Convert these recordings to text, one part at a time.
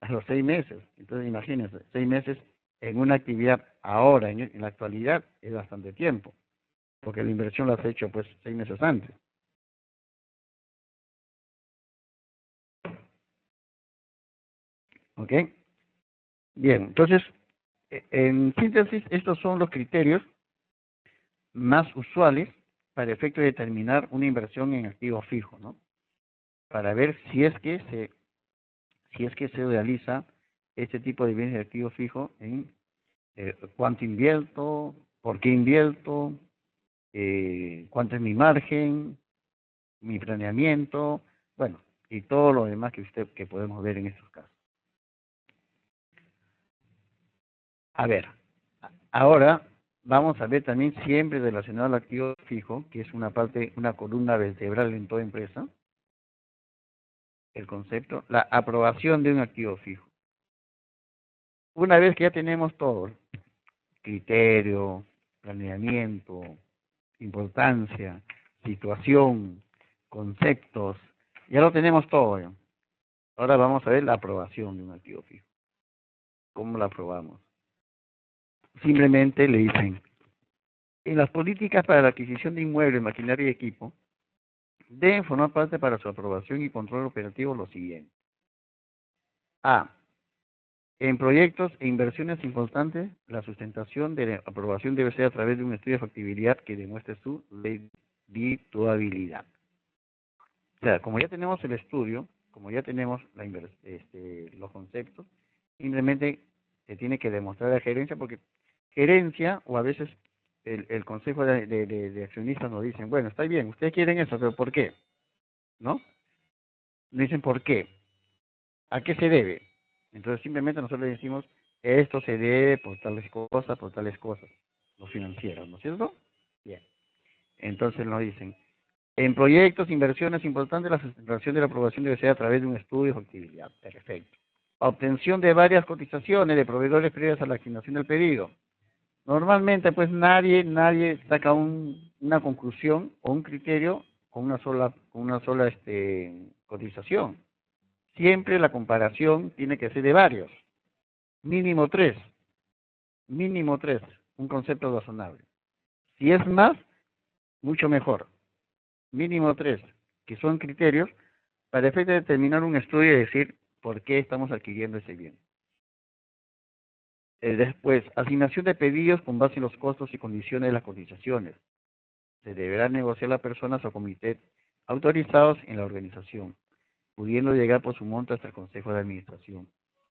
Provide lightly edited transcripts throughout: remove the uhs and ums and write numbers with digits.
a los 6 meses. Entonces, imagínense, 6 meses en una actividad ahora, en la actualidad, es bastante tiempo, porque la inversión la has hecho pues 6 meses antes. ¿Ok? Bien, entonces, en síntesis, estos son los criterios más usuales para efecto de determinar una inversión en activo fijo, ¿no? Para ver si es que se realiza este tipo de bienes de activo fijo en cuánto invierto, por qué invierto, cuánto es mi margen, mi planeamiento, bueno, y todo lo demás que podemos ver en estos casos. A ver, ahora vamos a ver también siempre relacionado al activo fijo, que es una columna vertebral en toda empresa, el concepto, la aprobación de un activo fijo. Una vez que ya tenemos todo, criterio, planeamiento, importancia, situación, conceptos, ya lo tenemos todo. ¿Ya? Ahora vamos a ver la aprobación de un activo fijo. ¿Cómo la aprobamos? Simplemente le dicen, en las políticas para la adquisición de inmuebles, maquinaria y equipo, deben formar parte para su aprobación y control operativo lo siguiente. A. En proyectos e inversiones importantes, la sustentación de la aprobación debe ser a través de un estudio de factibilidad que demuestre su redituabilidad. O sea, como ya tenemos el estudio, como ya tenemos los conceptos, simplemente se tiene que demostrar a la gerencia, porque gerencia o a veces el consejo de accionistas nos dicen, bueno, está bien, ustedes quieren eso, pero ¿por qué? ¿No? Nos dicen por qué, a qué se debe. Entonces simplemente nosotros le decimos, esto se debe por tales cosas, los financieros, ¿no es cierto? Bien. Entonces nos dicen, en proyectos, inversiones importantes, la sustentación de la aprobación debe ser a través de un estudio de factibilidad. Perfecto. Obtención de varias cotizaciones de proveedores previas a la asignación del pedido. Normalmente, pues nadie saca una conclusión o un criterio con una sola cotización. Siempre la comparación tiene que ser de varios. Mínimo tres. Mínimo tres. Un concepto razonable. Si es más, mucho mejor. Mínimo tres, que son criterios para efecto de determinar un estudio y decir por qué estamos adquiriendo ese bien. Después, asignación de pedidos con base en los costos y condiciones de las cotizaciones. Se deberá negociar las personas o comités autorizados en la organización, pudiendo llegar por su monto hasta el Consejo de Administración,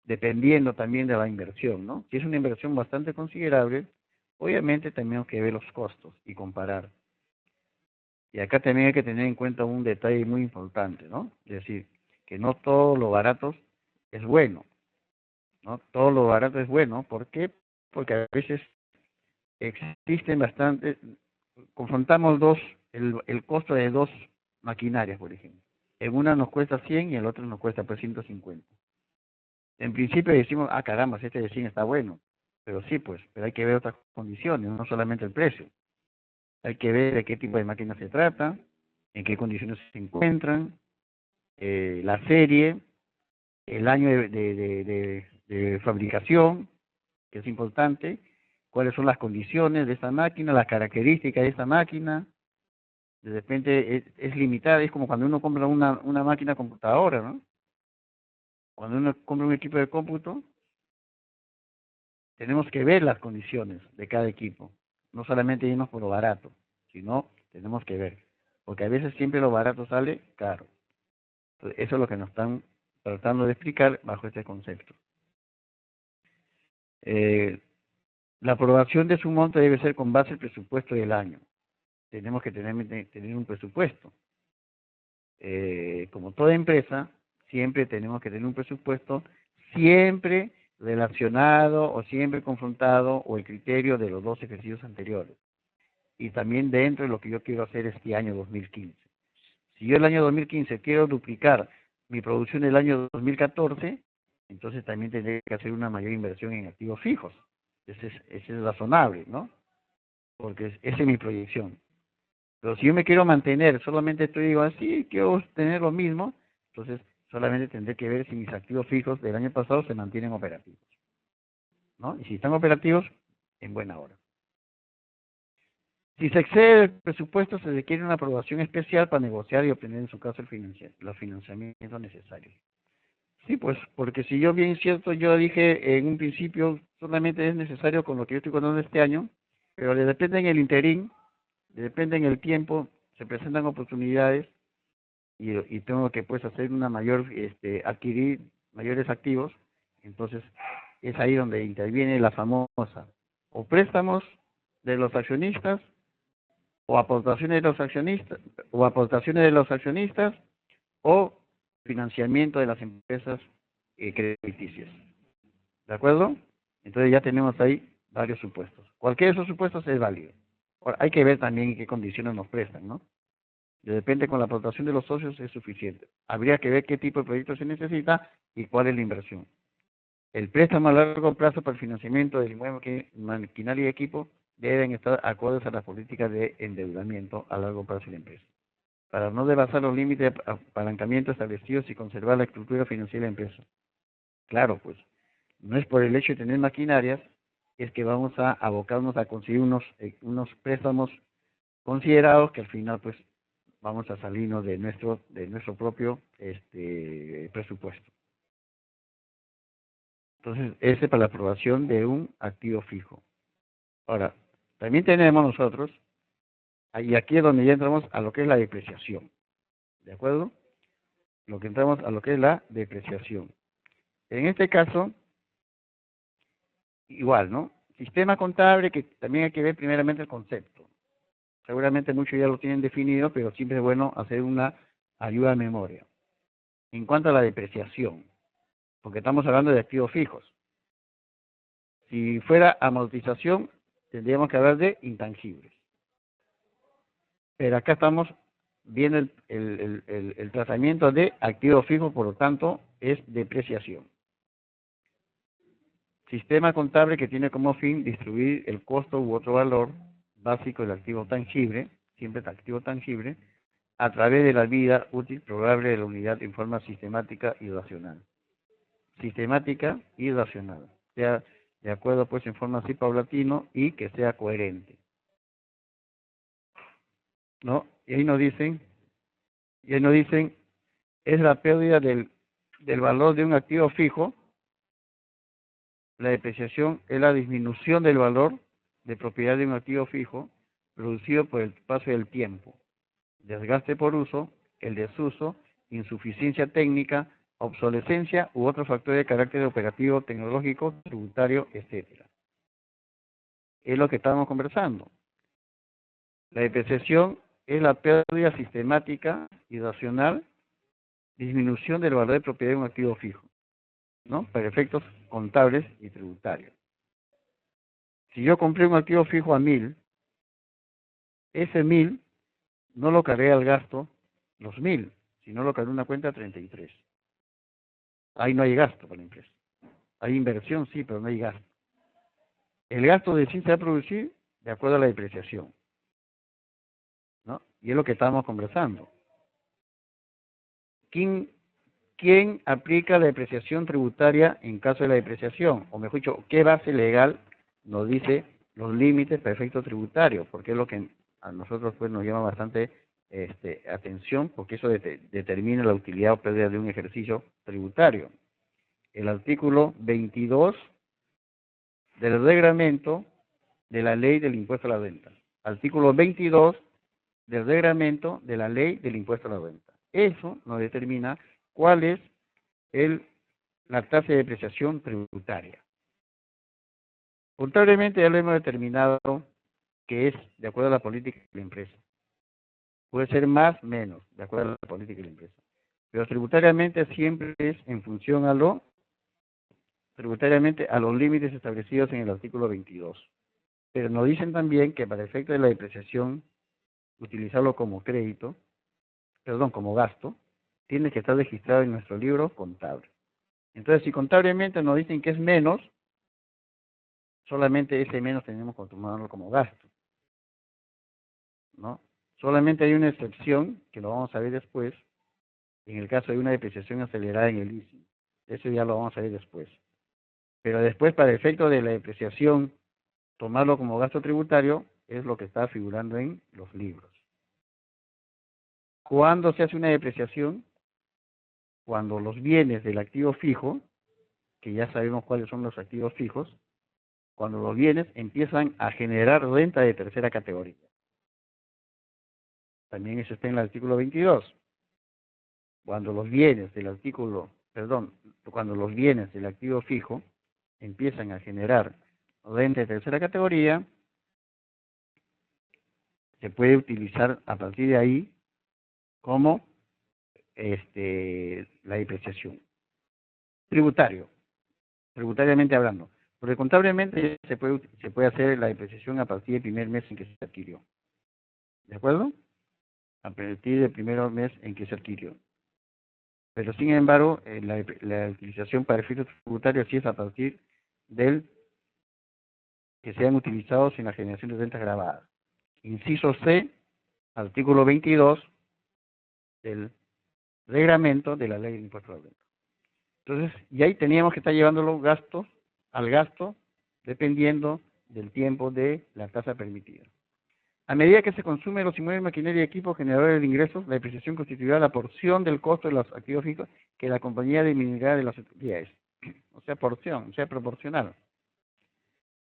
dependiendo también de la inversión, ¿no? Si es una inversión bastante considerable, obviamente tenemos que ver los costos y comparar. Y acá también hay que tener en cuenta un detalle muy importante, ¿no? Es decir, que no todo lo barato es bueno, ¿no? Todo lo barato es bueno. ¿Por qué? Porque a veces existen bastantes, confrontamos el costo de dos maquinarias, por ejemplo. En una nos cuesta 100 y en la otra nos cuesta pues 150. En principio decimos, ah, caramba, este de 100 está bueno. Pero sí, pues, pero hay que ver otras condiciones, no solamente el precio. Hay que ver de qué tipo de máquina se trata, en qué condiciones se encuentran, la serie, el año de fabricación, que es importante, cuáles son las condiciones de esta máquina, las características de esta máquina. De repente es limitada, es como cuando uno compra una máquina computadora, ¿no? Cuando uno compra un equipo de cómputo, tenemos que ver las condiciones de cada equipo, no solamente irnos por lo barato, sino tenemos que ver, porque a veces siempre lo barato sale caro. Entonces, eso es lo que nos están tratando de explicar bajo este concepto. Eh, la aprobación de su monto debe ser con base al presupuesto del año. Tenemos que tener un presupuesto. Como toda empresa, siempre tenemos que tener un presupuesto, siempre relacionado o siempre confrontado o el criterio de los dos ejercicios anteriores. Y también dentro de lo que yo quiero hacer este año 2015. Si yo el año 2015 quiero duplicar mi producción del año 2014, entonces también tendré que hacer una mayor inversión en activos fijos. Ese es razonable, ¿no? Porque esa es mi proyección. Pero si yo me quiero mantener, solamente estoy digo así, quiero tener lo mismo, entonces solamente tendré que ver si mis activos fijos del año pasado se mantienen operativos, ¿no? Y si están operativos, en buena hora. Si se excede el presupuesto, se requiere una aprobación especial para negociar y obtener, en su caso, los financiamientos necesarios. Sí, pues, porque si yo bien cierto, yo dije en un principio, solamente es necesario con lo que yo estoy contando este año, pero le depende en el interín, le depende en el tiempo, se presentan oportunidades y tengo que pues hacer una mayor, adquirir mayores activos, entonces es ahí donde interviene la famosa, o préstamos de los accionistas, o aportaciones de los accionistas, o financiamiento de las empresas crediticias. ¿De acuerdo? Entonces ya tenemos ahí varios supuestos. Cualquiera de esos supuestos es válido. Ahora, hay que ver también en qué condiciones nos prestan, ¿no? De repente con la aportación de los socios es suficiente. Habría que ver qué tipo de proyecto se necesita y cuál es la inversión. El préstamo a largo plazo para el financiamiento del inmueble, maquinaria y equipo deben estar acordes a las políticas de endeudamiento a largo plazo de la empresa, para no rebasar los límites de apalancamiento establecidos y conservar la estructura financiera de la empresa. Claro, pues, no es por el hecho de tener maquinarias, es que vamos a abocarnos a conseguir unos préstamos considerados que al final, pues, vamos a salirnos de nuestro propio presupuesto. Entonces, ese para la aprobación de un activo fijo. Ahora, también tenemos nosotros, y aquí es donde ya entramos a lo que es la depreciación. ¿De acuerdo? Lo que entramos a lo que es la depreciación. En este caso, igual, ¿no? Sistema contable, que también hay que ver primeramente el concepto. Seguramente muchos ya lo tienen definido, pero siempre es bueno hacer una ayuda a memoria. En cuanto a la depreciación, porque estamos hablando de activos fijos. Si fuera amortización, tendríamos que hablar de intangibles. Pero acá estamos viendo el tratamiento de activos fijos, por lo tanto, es depreciación. Sistema contable que tiene como fin distribuir el costo u otro valor básico del activo tangible, siempre el activo tangible, a través de la vida útil probable de la unidad en forma sistemática y racional. Sistemática y racional. Sea de acuerdo pues en forma así paulatino y que sea coherente. ¿No? Y ahí nos dicen, es la pérdida del valor de un activo fijo. La depreciación es la disminución del valor de propiedad de un activo fijo producido por el paso del tiempo, desgaste por uso, el desuso, insuficiencia técnica, obsolescencia u otro factor de carácter operativo, tecnológico, tributario, etcétera. Es lo que estamos conversando. La depreciación es la pérdida sistemática y racional, disminución del valor de propiedad de un activo fijo, ¿no? Para efectos contables y tributarios. Si yo compré un activo fijo a 1.000, ese 1.000 no lo cargué al gasto los 1.000, sino lo cargué en una cuenta 33. Ahí no hay gasto para la empresa. Hay inversión, sí, pero no hay gasto. El gasto de sí se va a producir de acuerdo a la depreciación, ¿no? Y es lo que estábamos conversando. ¿Quién aplica la depreciación tributaria en caso de la depreciación? O mejor dicho, ¿qué base legal nos dice los límites para efectos tributarios? Porque es lo que a nosotros pues nos llama bastante atención, porque eso determina la utilidad o pérdida de un ejercicio tributario. El artículo 22 del reglamento de la ley del impuesto a la renta. Artículo 22 del reglamento de la ley del impuesto a la renta. Eso nos determina cuál es la tasa de depreciación tributaria. Contablemente ya lo hemos determinado que es de acuerdo a la política de la empresa. Puede ser más, menos, de acuerdo a la política de la empresa. Pero tributariamente siempre es en función a los límites establecidos en el artículo 22. Pero nos dicen también que para efecto de la depreciación, utilizarlo como como gasto, tiene que estar registrado en nuestro libro contable. Entonces, si contablemente nos dicen que es menos, solamente ese menos tenemos que tomarlo como gasto, ¿no? Solamente hay una excepción, que lo vamos a ver después, en el caso de una depreciación acelerada en el leasing. Eso ya lo vamos a ver después. Pero después, para el efecto de la depreciación, tomarlo como gasto tributario es lo que está figurando en los libros. ¿Cuándo se hace una depreciación? Cuando los bienes del activo fijo, que ya sabemos cuáles son los activos fijos, cuando los bienes empiezan a generar renta de tercera categoría. También eso está en el artículo 22. Cuando los bienes del cuando los bienes del activo fijo empiezan a generar renta de tercera categoría, se puede utilizar a partir de ahí como la depreciación. Tributariamente hablando. Porque contablemente se puede hacer la depreciación a partir del primer mes en que se adquirió. ¿De acuerdo? A partir del primer mes en que se adquirió. Pero sin embargo, la utilización para efectos tributarios sí es a partir del que sean utilizados en la generación de rentas grabadas. Inciso C, artículo 22 del reglamento de la ley de impuesto a la renta. Entonces, y ahí teníamos que estar llevando los gastos al gasto dependiendo del tiempo de la tasa permitida. A medida que se consumen los inmuebles, maquinaria y equipos generadores de ingresos, la depreciación constituirá la porción del costo de los activos fijos que la compañía diminuirá de las utilidades. O sea, porción, o sea, proporcional.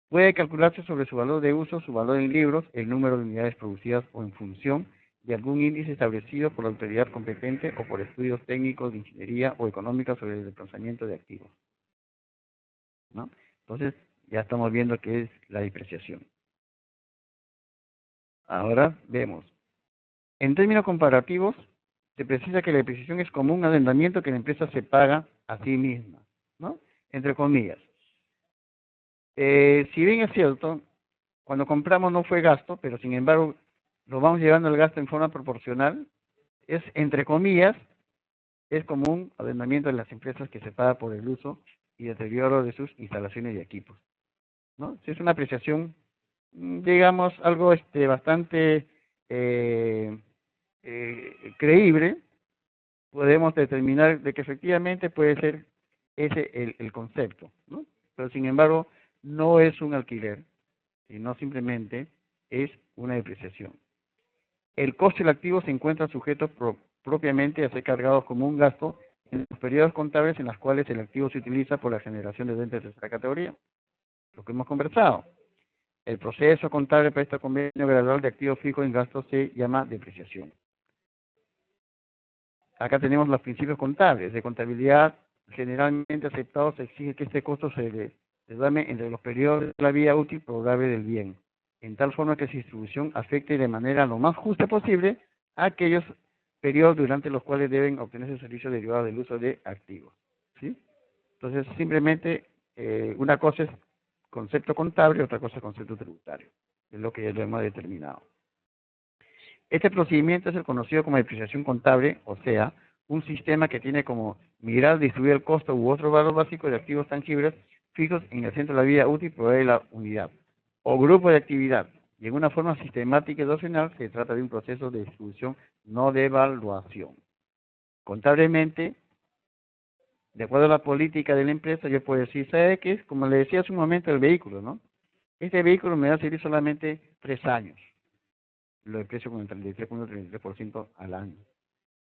Puede calcularse sobre su valor de uso, su valor en libros, el número de unidades producidas o en función de algún índice establecido por la autoridad competente o por estudios técnicos de ingeniería o económica sobre el desplazamiento de activos, ¿no? Entonces, ya estamos viendo qué es la depreciación. Ahora vemos. En términos comparativos, se precisa que la depreciación es como un arrendamiento que la empresa se paga a sí misma, ¿no? Entre comillas. Si bien es cierto, cuando compramos no fue gasto, pero sin embargo lo vamos llevando el gasto en forma proporcional, es entre comillas, es como un arrendamiento de las empresas que se paga por el uso y deterioro de sus instalaciones y equipos, ¿no? Si es una apreciación, digamos, algo bastante creíble, podemos determinar de que efectivamente puede ser ese el concepto, ¿no? Pero sin embargo, no es un alquiler, sino simplemente es una depreciación. El coste del activo se encuentra sujeto propiamente a ser cargado como un gasto en los periodos contables en los cuales el activo se utiliza por la generación de rentas de tercera categoría. Lo que hemos conversado. El proceso contable para este convenio gradual de activos fijos en gastos se llama depreciación. Acá tenemos los principios contables. De contabilidad generalmente aceptados se exige que este costo se dame entre los periodos de la vida útil probable del bien, en tal forma que su distribución afecte de manera lo más justa posible a aquellos periodos durante los cuales deben obtenerse servicios derivados del uso de activos, ¿sí? Entonces, simplemente, una cosa es concepto contable, otra cosa es concepto tributario. Es lo que ya lo hemos determinado. Este procedimiento es el conocido como depreciación contable, o sea, un sistema que tiene como mirar distribuir el costo u otro valor básico de activos tangibles fijos en el centro de la vida útil de la unidad o grupo de actividad. Y en una forma sistemática y racional se trata de un proceso de distribución, no de evaluación. Contablemente, de acuerdo a la política de la empresa, yo puedo decir, ¿sabe qué? Como le decía hace un momento, el vehículo, ¿no? Este vehículo me va a servir solamente 3 años. Lo deprecio con el 33.33% al año.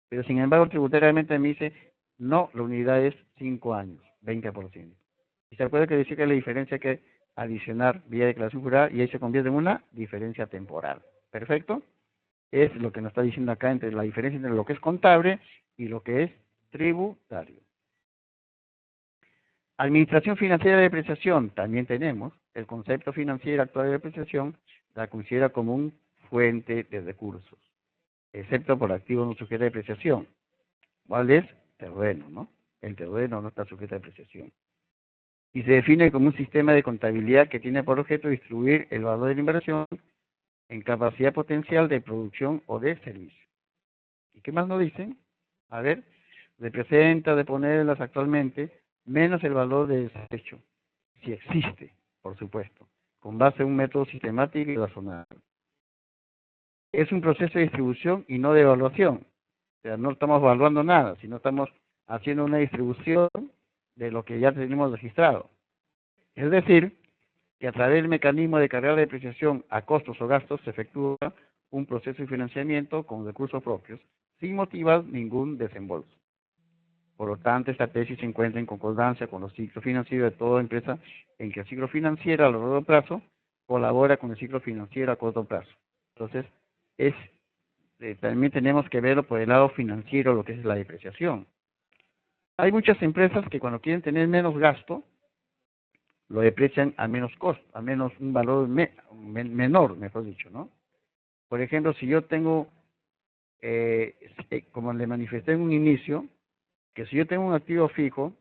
Pero sin embargo, tributariamente me dice, no, la unidad es 5 años, 20%. Y se acuerda que decía que la diferencia hay que adicionar vía declaración jurada y ahí se convierte en una diferencia temporal. ¿Perfecto? Es lo que nos está diciendo acá entre la diferencia entre lo que es contable y lo que es tributario. Administración financiera de depreciación, también tenemos. El concepto financiero actual de depreciación la considera como un fuente de recursos, excepto por activos no sujetos a depreciación. ¿Cuál es? Terreno, ¿no? El terreno no está sujeto a depreciación. Y se define como un sistema de contabilidad que tiene por objeto distribuir el valor de la inversión en capacidad potencial de producción o de servicio. ¿Y qué más nos dicen? A ver, representa de ponerlas actualmente menos el valor de desecho, si existe, por supuesto, con base en un método sistemático y razonable. Es un proceso de distribución y no de evaluación. O sea, no estamos evaluando nada, sino estamos haciendo una distribución de lo que ya tenemos registrado. Es decir, que a través del mecanismo de cargar la depreciación a costos o gastos se efectúa un proceso de financiamiento con recursos propios, sin motivar ningún desembolso. Por lo tanto, esta tesis se encuentra en concordancia con los ciclos financieros de toda empresa en que el ciclo financiero a largo plazo colabora con el ciclo financiero a corto plazo. Entonces, también tenemos que verlo por el lado financiero, lo que es la depreciación. Hay muchas empresas que cuando quieren tener menos gasto, lo deprecian a menos costo, a menos un valor menor, mejor dicho, ¿no? Por ejemplo, si yo tengo, como le manifesté en un inicio, que si yo tengo un activo fijo,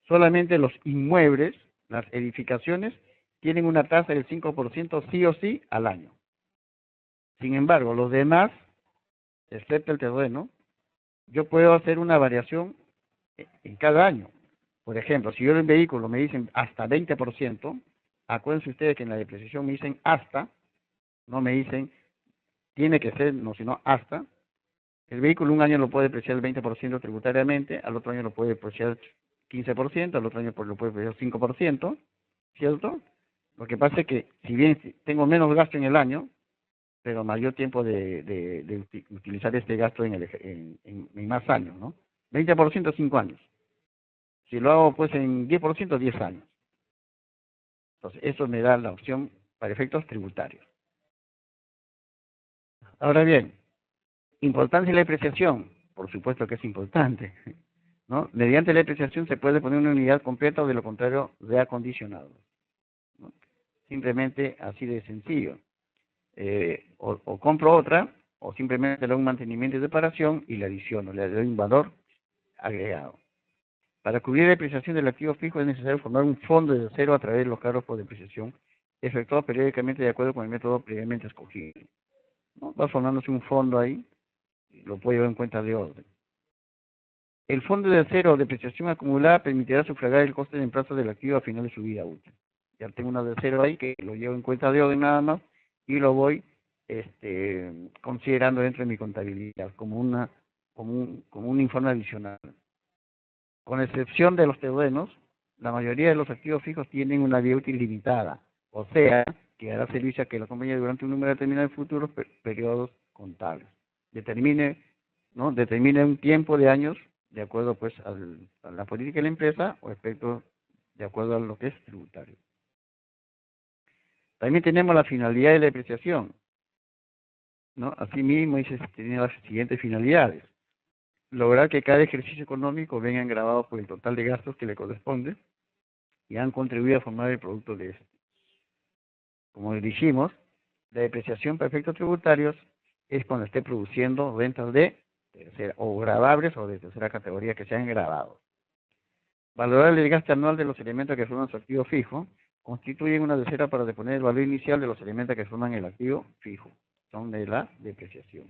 solamente los inmuebles, las edificaciones, tienen una tasa del 5% sí o sí al año. Sin embargo, los demás, excepto el terreno, yo puedo hacer una variación en cada año. Por ejemplo, si yo en el vehículo me dicen hasta 20%, acuérdense ustedes que en la depreciación me dicen hasta, no me dicen tiene que ser, no, sino hasta. El vehículo un año lo puede depreciar el 20% tributariamente, al otro año lo puede depreciar 15%, al otro año lo puede depreciar 5%, ¿cierto? Lo que pasa es que si bien tengo menos gasto en el año, pero mayor tiempo de utilizar este gasto en más años, ¿no? 20% 5 años. Si lo hago pues en 10%, 10 años. Entonces, eso me da la opción para efectos tributarios. Ahora bien, importancia de la depreciación. Por supuesto que es importante, ¿no? Mediante la depreciación se puede poner una unidad completa o de lo contrario reacondicionado, ¿no? Simplemente así de sencillo. O compro otra, o simplemente le doy un mantenimiento y reparación y le adiciono, le doy un valor agregado. Para cubrir la depreciación del activo fijo es necesario formar un fondo de cero a través de los cargos por depreciación, efectuado periódicamente de acuerdo con el método previamente escogido, ¿no? Va formándose un fondo ahí, lo puedo llevar en cuenta de orden. El fondo de cero o depreciación acumulada permitirá sufragar el coste de emplazo del activo a final de su vida útil. Ya tengo una de cero ahí que lo llevo en cuenta de orden nada más y lo voy considerando dentro de mi contabilidad como un informe adicional. Con excepción de los terrenos, la mayoría de los activos fijos tienen una vida útil limitada, o sea, que hará servicio a que la compañía durante un número determinado de futuros periodos contables determine un tiempo de años de acuerdo pues a la política de la empresa o respecto de acuerdo a lo que es tributario. También tenemos la finalidad de la depreciación, ¿no? Asimismo, tiene las siguientes finalidades: lograr que cada ejercicio económico venga grabado por el total de gastos que le corresponde y han contribuido a formar el producto de este. Como dijimos, la depreciación para efectos tributarios es cuando esté produciendo rentas de tercera, o gravables o de tercera categoría que sean grabados. Valorar el desgaste anual de los elementos que forman su activo fijo constituyen una tercera para deponer el valor inicial de los elementos que forman el activo fijo. Son de la depreciación.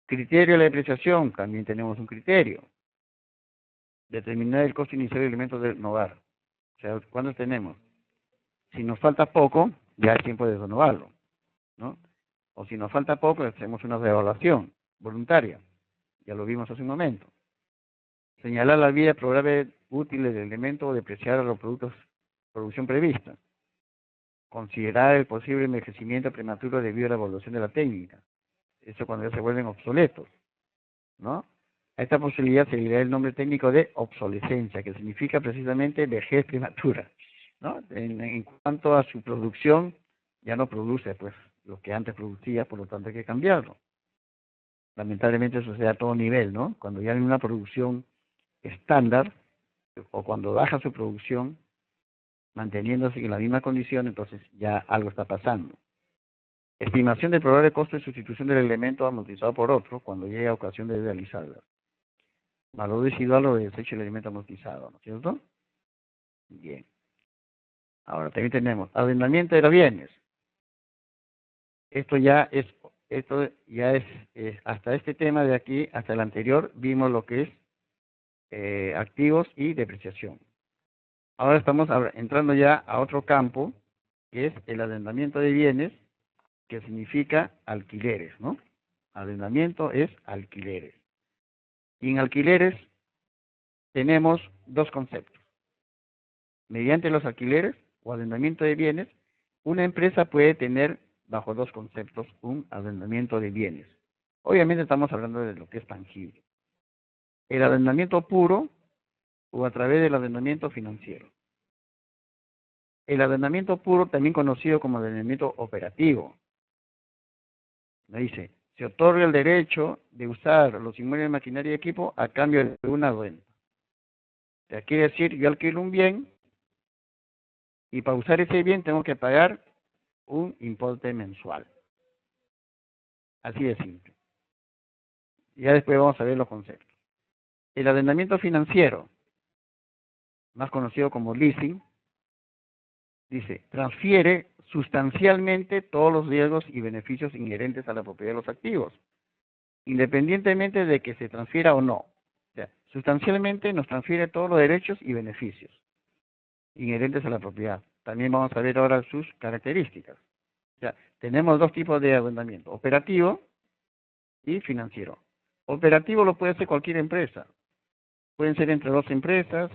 Criterio de la depreciación, también tenemos un criterio. Determinar el costo inicial de elementos del hogar. O sea, ¿cuándo tenemos? Si nos falta poco, ya es tiempo de renovarlo, ¿no? O si nos falta poco, hacemos una reevaluación voluntaria. Ya lo vimos hace un momento. Señalar la vida probable útil del elemento o depreciar a los productos de producción prevista. Considerar el posible envejecimiento prematuro debido a la evolución de la técnica. Eso cuando ya se vuelven obsoletos, ¿no? A esta posibilidad se le da el nombre técnico de obsolescencia, que significa precisamente vejez prematura, ¿no? En cuanto a su producción, ya no produce pues lo que antes producía, por lo tanto hay que cambiarlo. Lamentablemente eso se da a todo nivel, ¿no? Cuando ya hay una producción estándar, o cuando baja su producción, manteniéndose en la misma condición, entonces ya algo está pasando. Estimación del probable costo de sustitución del elemento amortizado por otro cuando llegue a ocasión de realizarla. Valor residual o de desecho del elemento amortizado, ¿no es cierto? Bien. Ahora también tenemos arrendamiento de los bienes. Esto ya es hasta este tema de aquí, hasta el anterior, vimos lo que es activos y depreciación. Ahora estamos entrando ya a otro campo, que es el arrendamiento de bienes, que significa alquileres, ¿no? Arrendamiento es alquileres. Y en alquileres tenemos dos conceptos. Mediante los alquileres o arrendamiento de bienes, una empresa puede tener bajo dos conceptos un arrendamiento de bienes. Obviamente estamos hablando de lo que es tangible. El arrendamiento puro o a través del arrendamiento financiero. El arrendamiento puro, también conocido como arrendamiento operativo, me dice, se otorga el derecho de usar los inmuebles, maquinaria y equipo a cambio de una renta. O sea, quiere decir, yo alquilo un bien y para usar ese bien tengo que pagar un importe mensual. Así de simple. Ya después vamos a ver los conceptos. El arrendamiento financiero, más conocido como leasing, dice, transfiere sustancialmente todos los riesgos y beneficios inherentes a la propiedad de los activos, independientemente de que se transfiera o no. O sea, sustancialmente nos transfiere todos los derechos y beneficios inherentes a la propiedad. También vamos a ver ahora sus características. O sea, tenemos dos tipos de arrendamiento, operativo y financiero. Operativo lo puede hacer cualquier empresa. Pueden ser entre dos empresas,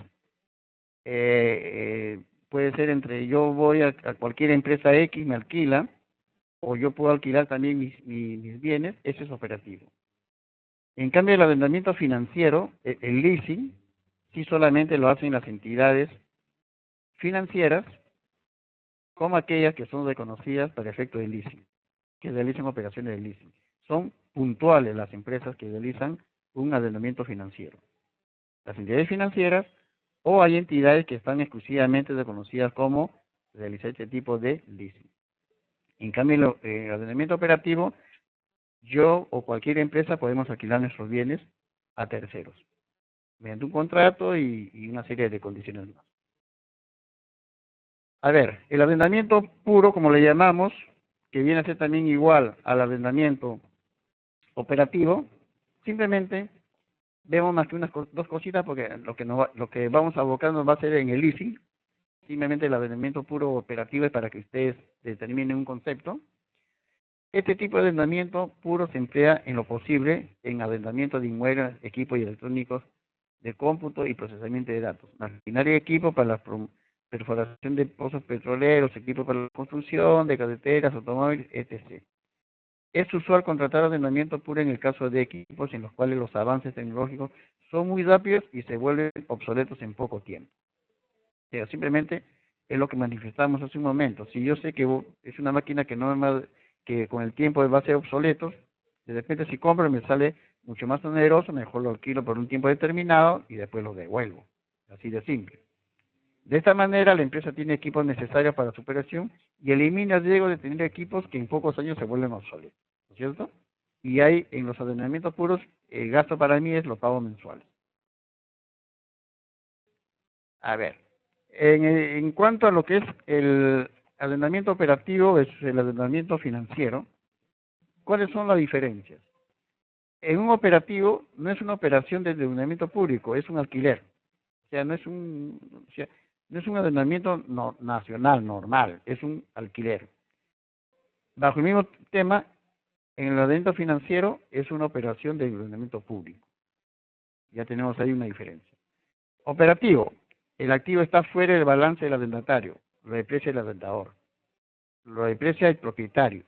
puede ser entre yo voy a cualquier empresa X, me alquila, o yo puedo alquilar también mis bienes, eso es operativo. En cambio, el arrendamiento financiero, el leasing, sí solamente lo hacen las entidades financieras, como aquellas que son reconocidas para efecto de leasing, que realizan operaciones de leasing. Son puntuales las empresas que realizan un arrendamiento financiero. Las entidades financieras, o hay entidades que están exclusivamente reconocidas como realizar este tipo de leasing. En cambio, el arrendamiento operativo, yo o cualquier empresa podemos alquilar nuestros bienes a terceros, mediante un contrato y una serie de condiciones más. A ver, el arrendamiento puro, como le llamamos, que viene a ser también igual al arrendamiento operativo, simplemente vemos más que unas dos cositas, porque lo que vamos a abocarnos va a ser en el leasing. Simplemente el arrendamiento puro operativo es para que ustedes determinen un concepto. Este tipo de arrendamiento puro se emplea en lo posible en arrendamiento de inmuebles, equipos y electrónicos de cómputo y procesamiento de datos, maquinaria y equipo para la perforación de pozos petroleros, equipos para la construcción de carreteras, automóviles, etc. Es usual contratar arrendamiento puro en el caso de equipos en los cuales los avances tecnológicos son muy rápidos y se vuelven obsoletos en poco tiempo. O sea, simplemente es lo que manifestamos hace un momento. Si yo sé que es una máquina que que con el tiempo va a ser obsoleto, de repente si compro me sale mucho más oneroso, mejor lo alquilo por un tiempo determinado y después lo devuelvo. Así de simple. De esta manera la empresa tiene equipos necesarios para su operación y elimina el riesgo de tener equipos que en pocos años se vuelven obsoletos, ¿no es cierto? Y hay en los arrendamientos puros, el gasto para mí es los pagos mensuales. A ver, en cuanto a lo que es el arrendamiento operativo versus el arrendamiento financiero, ¿cuáles son las diferencias? En un operativo no es una operación de arrendamiento público, es un alquiler. O sea, no es un arrendamiento nacional normal, es un alquiler. Bajo el mismo tema, en el arrendamiento financiero es una operación de arrendamiento público. Ya tenemos ahí una diferencia. Operativo. El activo está fuera del balance del arrendatario. Lo deprecia el arrendador. Lo deprecia el propietario.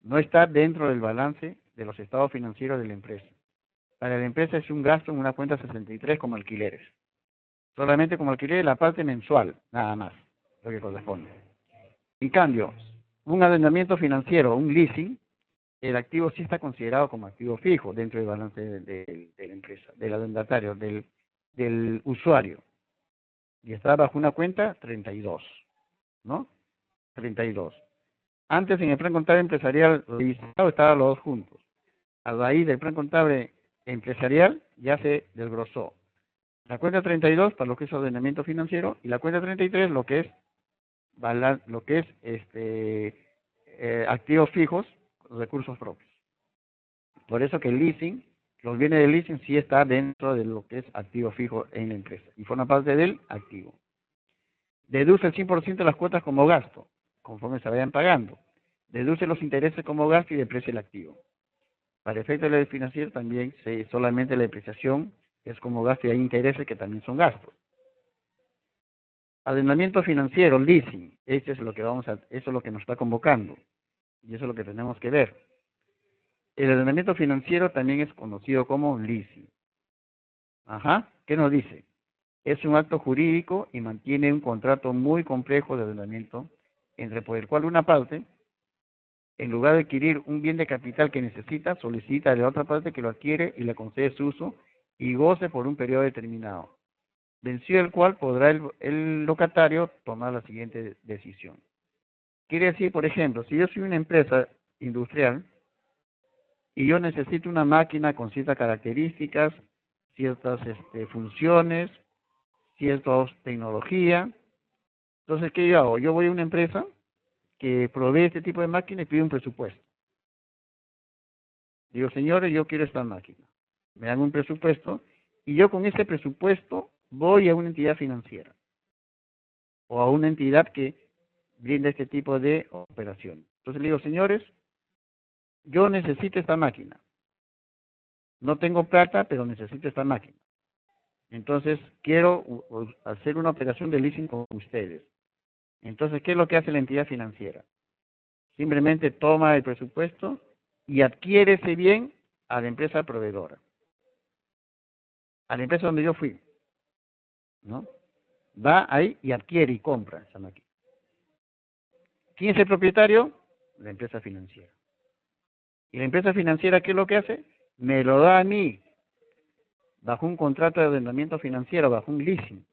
No está dentro del balance de los estados financieros de la empresa. Para la empresa es un gasto en una cuenta 63 como alquileres. Solamente como alquiler la parte mensual, nada más, lo que corresponde. En cambio, un arrendamiento financiero, un leasing, el activo sí está considerado como activo fijo dentro del balance de la empresa, del arrendatario, del usuario. Y está bajo una cuenta 32, ¿no? 32. Antes en el plan contable empresarial revisado estaban los dos juntos. A raíz del plan contable empresarial ya se desglosó. La cuenta 32 para lo que es ordenamiento financiero y la cuenta 33 lo que es activos fijos, recursos propios. Por eso que el leasing, los bienes de leasing sí está dentro de lo que es activo fijo en la empresa y forma parte del activo. Deduce el 100% de las cuotas como gasto, conforme se vayan pagando. Deduce los intereses como gasto y deprecia el activo. Para efectos de la ley financiera también solamente la depreciación es como gasto y hay intereses que también son gastos. Arrendamiento financiero, leasing, eso es lo que eso es lo que nos está convocando y eso es lo que tenemos que ver. El arrendamiento financiero también es conocido como leasing. Ajá, ¿qué nos dice? Es un acto jurídico y mantiene un contrato muy complejo de arrendamiento por el cual una parte, en lugar de adquirir un bien de capital que necesita, solicita a la otra parte que lo adquiere y le concede su uso y goce por un periodo determinado, vencido el cual podrá el locatario tomar la siguiente decisión. Quiere decir, por ejemplo, si yo soy una empresa industrial y yo necesito una máquina con ciertas características, ciertas funciones, ciertas tecnología, entonces, ¿qué yo hago? Yo voy a una empresa que provee este tipo de máquina y pido un presupuesto. Digo, señores, yo quiero esta máquina. Me dan un presupuesto y yo con ese presupuesto voy a una entidad financiera o a una entidad que brinda este tipo de operación. Entonces le digo, señores, yo necesito esta máquina. No tengo plata, pero necesito esta máquina. Entonces, quiero hacer una operación de leasing con ustedes. Entonces, ¿qué es lo que hace la entidad financiera? Simplemente toma el presupuesto y adquiere ese bien a la empresa proveedora. A la empresa donde yo fui, ¿no? Va ahí y adquiere y compra esa máquina. ¿Quién es el propietario? La empresa financiera. ¿Y la empresa financiera qué es lo que hace? Me lo da a mí, bajo un contrato de arrendamiento financiero, bajo un leasing.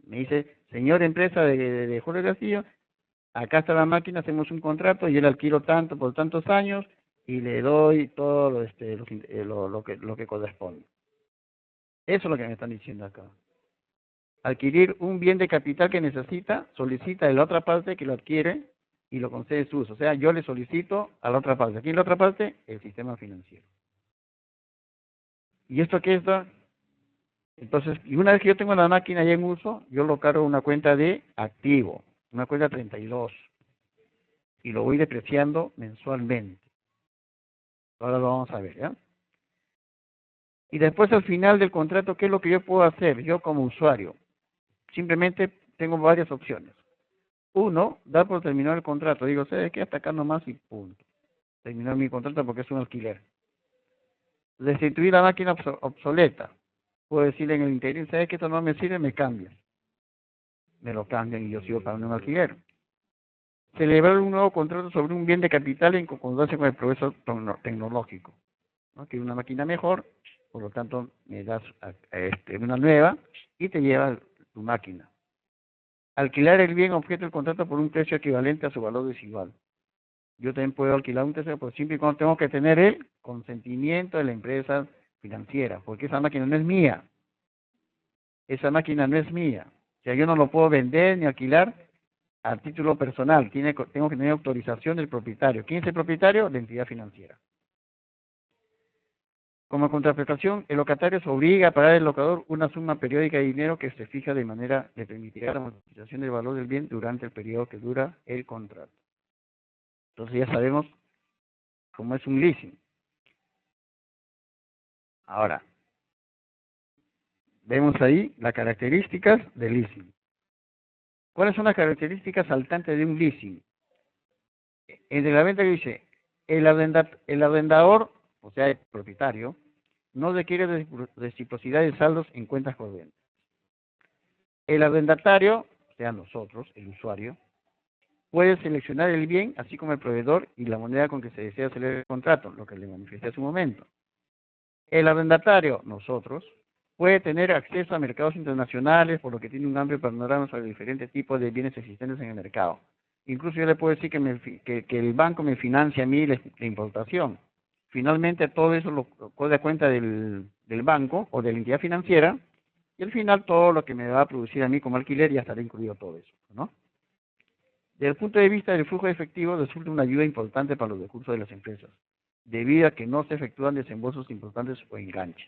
Me dice, señor empresa de Jorge Castillo, acá está la máquina, hacemos un contrato, y yo le alquilo tanto por tantos años, y le doy todo lo que corresponde. Eso es lo que me están diciendo acá. Adquirir un bien de capital que necesita, solicita de la otra parte que lo adquiere y lo concede su uso. O sea, yo le solicito a la otra parte. Aquí en la otra parte, el sistema financiero. ¿Y esto qué está? Entonces, y una vez que yo tengo la máquina ya en uso, yo lo cargo en una cuenta de activo, una cuenta 32, y lo voy depreciando mensualmente. Ahora lo vamos a ver, ¿ya? Y después al final del contrato, ¿qué es lo que yo puedo hacer? Yo como usuario, simplemente tengo varias opciones. Uno, dar por terminado el contrato. Digo, ¿sabes qué? Hasta acá nomás y punto. Terminar mi contrato porque es un alquiler. Restituir la máquina obsoleta. Puedo decirle en el interior, ¿sabes qué? Esto no me sirve, me cambian. Me lo cambian y yo sigo pagando un alquiler. Celebrar un nuevo contrato sobre un bien de capital en concordancia con el progreso tecnológico, ¿no? Que es una máquina mejor, por lo tanto me das una nueva y te lleva tu máquina. Alquilar el bien objeto del contrato por un precio equivalente a su valor desigual. Yo también puedo alquilar un tercero, por siempre y cuando tengo que tener el consentimiento de la empresa financiera, porque esa máquina no es mía. Esa máquina no es mía. O sea, yo no lo puedo vender ni alquilar a título personal. Tengo que tener autorización del propietario. ¿Quién es el propietario? La entidad financiera. Como contraprestación, el locatario se obliga a pagar al locador una suma periódica de dinero que se fija de manera que permitirá la amortización del valor del bien durante el periodo que dura el contrato. Entonces ya sabemos cómo es un leasing. Ahora, vemos ahí las características del leasing. ¿Cuáles son las características saltantes de un leasing? En el reglamento dice, el arrendador, o sea, el propietario, no requiere reciprocidad de saldos en cuentas corrientes. El arrendatario, o sea, nosotros, el usuario, puede seleccionar el bien, así como el proveedor y la moneda con que se desea celebrar el contrato, lo que le manifesté hace un momento. El arrendatario, nosotros, puede tener acceso a mercados internacionales, por lo que tiene un amplio panorama sobre diferentes tipos de bienes existentes en el mercado. Incluso yo le puedo decir que el banco me financia a mí la importación. Finalmente todo eso lo coge a cuenta del banco o de la entidad financiera, y al final todo lo que me va a producir a mí como alquiler ya estará incluido todo eso, ¿no? Desde el punto de vista del flujo de efectivo, resulta una ayuda importante para los recursos de las empresas, debido a que no se efectúan desembolsos importantes o enganches.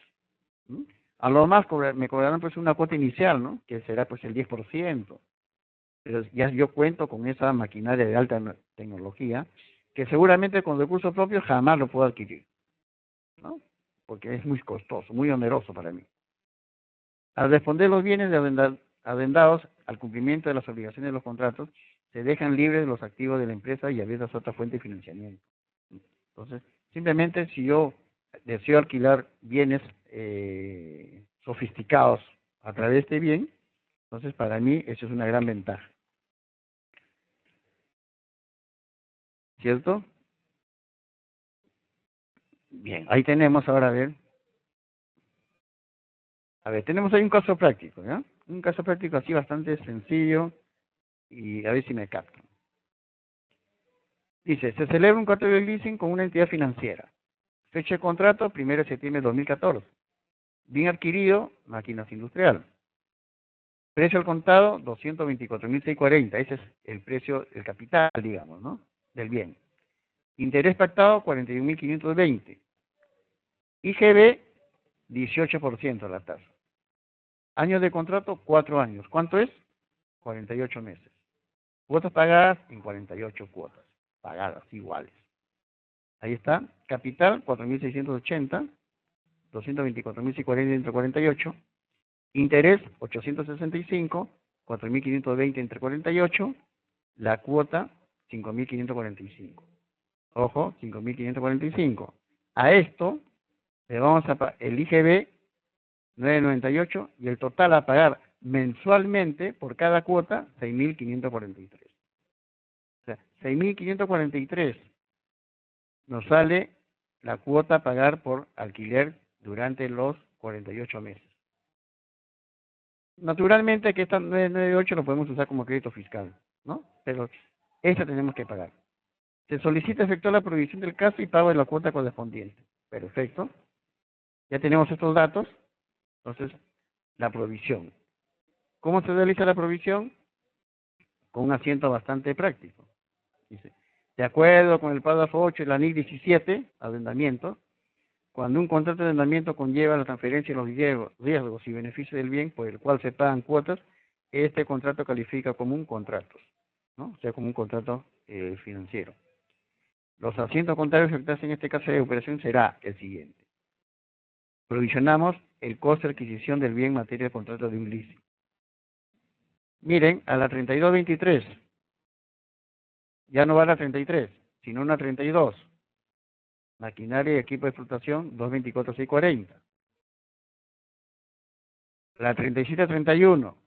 ¿Mm? A lo más me cobrarán pues una cuota inicial, ¿no? Que será pues el 10%. Pero ya yo cuento con esa maquinaria de alta tecnología que seguramente con recursos propios jamás lo puedo adquirir, ¿no? Porque es muy costoso, muy oneroso para mí. Al responder los bienes de arrendados al cumplimiento de las obligaciones de los contratos, se dejan libres los activos de la empresa y abiertas otra fuente de financiamiento. Entonces, simplemente si yo deseo alquilar bienes sofisticados a través de este bien, entonces para mí eso es una gran ventaja. ¿Cierto? Bien, ahí tenemos ahora, a ver, tenemos ahí un caso práctico, ¿ya? Un caso práctico así bastante sencillo y a ver si me captan. Dice, se celebra un contrato de leasing con una entidad financiera. Fecha de contrato, 1 de septiembre de 2014. Bien adquirido, máquinas industriales. Precio al contado, 224.640. Ese es el precio, el capital, digamos, ¿no? Del bien. Interés pactado, 41.520. IGB, 18% la tasa. Años de contrato, 4 años. ¿Cuánto es? 48 meses. Cuotas pagadas en 48 cuotas. Pagadas, iguales. Ahí está. Capital, 4.680. 224.640 entre 48. Interés, 865. 4.520 entre 48. La cuota, 5.545. Ojo, 5.545. A esto le vamos a pagar el IGB 998 y el total a pagar mensualmente por cada cuota 6.543. O sea, 6.543 nos sale la cuota a pagar por alquiler durante los 48 meses. Naturalmente que esta 998 lo podemos usar como crédito fiscal, ¿no? Pero esta tenemos que pagar. Se solicita efectuar la provisión del caso y pago de la cuota correspondiente. Perfecto. Ya tenemos estos datos. Entonces, la provisión. ¿Cómo se realiza la provisión? Con un asiento bastante práctico. Dice, de acuerdo con el párrafo 8 y la NIC 17, arrendamiento, cuando un contrato de arrendamiento conlleva la transferencia de los riesgos y beneficios del bien por el cual se pagan cuotas, este contrato califica como un contrato, ¿no? O sea, como un contrato financiero. Los asientos contrarios que en este caso de operación será el siguiente. Provisionamos el coste de adquisición del bien en materia de contrato de un leasing. Miren, a la 3223, ya no va a la 33, sino una 32. Maquinaria y equipo de explotación, 224.640. La 3731.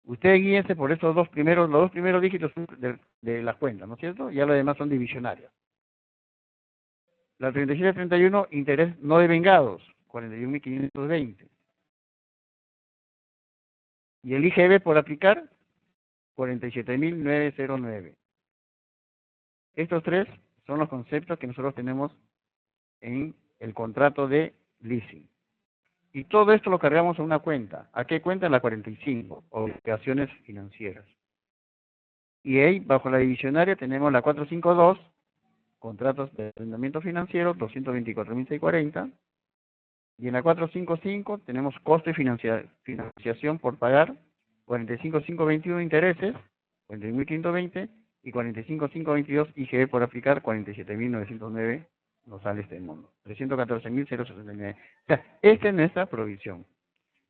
Ustedes guíense por estos los dos primeros dígitos de las cuentas, ¿no es cierto? Ya los demás son divisionarias. La 3731, interés no devengados, 41.520. Y el IGB por aplicar, 47.909. Estos tres son los conceptos que nosotros tenemos en el contrato de leasing. Y todo esto lo cargamos a una cuenta. ¿A qué cuenta? La 45, obligaciones financieras. Y ahí, bajo la divisionaria, tenemos la 452, contratos de arrendamiento financiero, 224.640. Y en la 455 tenemos costo y financiación por pagar, 45.521 intereses, 41.520, y 45.522 IGB por aplicar, 47.909, nos sale este mundo, 314.069. O sea, esta es nuestra provisión.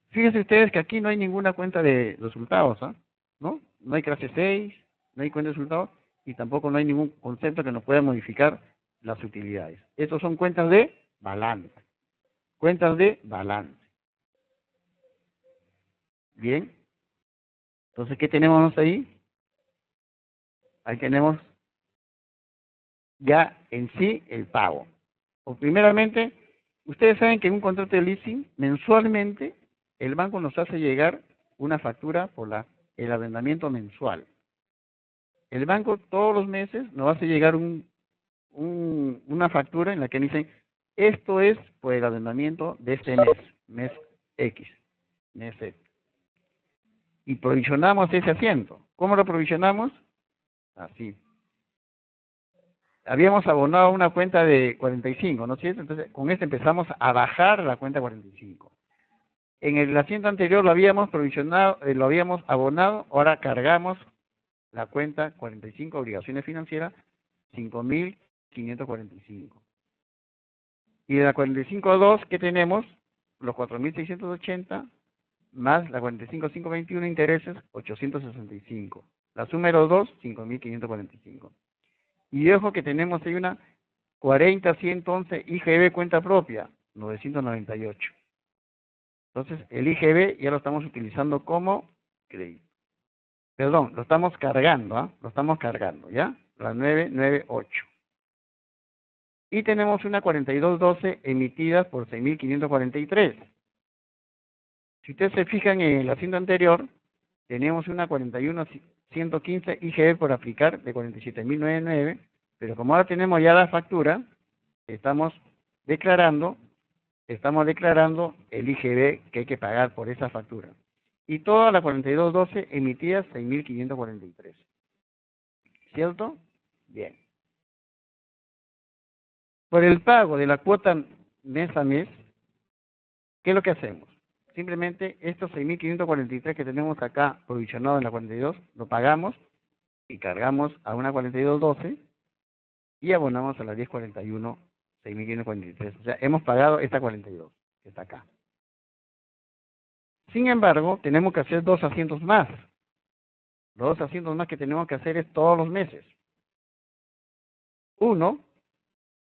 Fíjense ustedes que aquí no hay ninguna cuenta de resultados, ¿eh? ¿No? No hay clase 6, no hay cuenta de resultados, y tampoco no hay ningún concepto que nos pueda modificar las utilidades. Estos son cuentas de balance. Cuentas de balance. Bien. Entonces, ¿qué tenemos ahí? Ahí tenemos ya en sí el pago. O primeramente, ustedes saben que en un contrato de leasing, mensualmente, el banco nos hace llegar una factura por el arrendamiento mensual. El banco todos los meses nos hace llegar una factura en la que dicen, esto es por el arrendamiento de este mes X, mes Z. Y provisionamos ese asiento. ¿Cómo lo provisionamos? Así. Habíamos abonado una cuenta de 45, ¿no es cierto? Entonces, con esto empezamos a bajar la cuenta 45. En el asiento anterior lo habíamos provisionado, lo habíamos abonado, ahora cargamos la cuenta 45, obligaciones financieras, 5.545. Y de la 45.2, ¿qué tenemos? Los 4.680 más la 45.521 intereses, 865. La suma de los dos, 5.545. Y ojo que tenemos ahí una 40.111 IGB cuenta propia, 998. Entonces, el IGB ya lo estamos utilizando como crédito. Perdón, lo estamos cargando, ¿ah? Lo estamos cargando, ¿ya? La 998. Y tenemos una 42.12 emitidas por 6.543. Si ustedes se fijan en el asiento anterior, tenemos una 41.115 IGB por aplicar de 47.099, pero como ahora tenemos ya la factura, estamos declarando el IGB que hay que pagar por esa factura. Y toda la 42.12 emitidas 6.543. ¿Cierto? Bien. Por el pago de la cuota mes a mes, ¿qué es lo que hacemos? Simplemente estos 6.543 que tenemos acá provisionado en la 42, lo pagamos y cargamos a una 42.12 y abonamos a la 10.41, 6.543. O sea, hemos pagado esta 42, que está acá. Sin embargo, tenemos que hacer dos asientos más. Los dos asientos más que tenemos que hacer es todos los meses. Uno,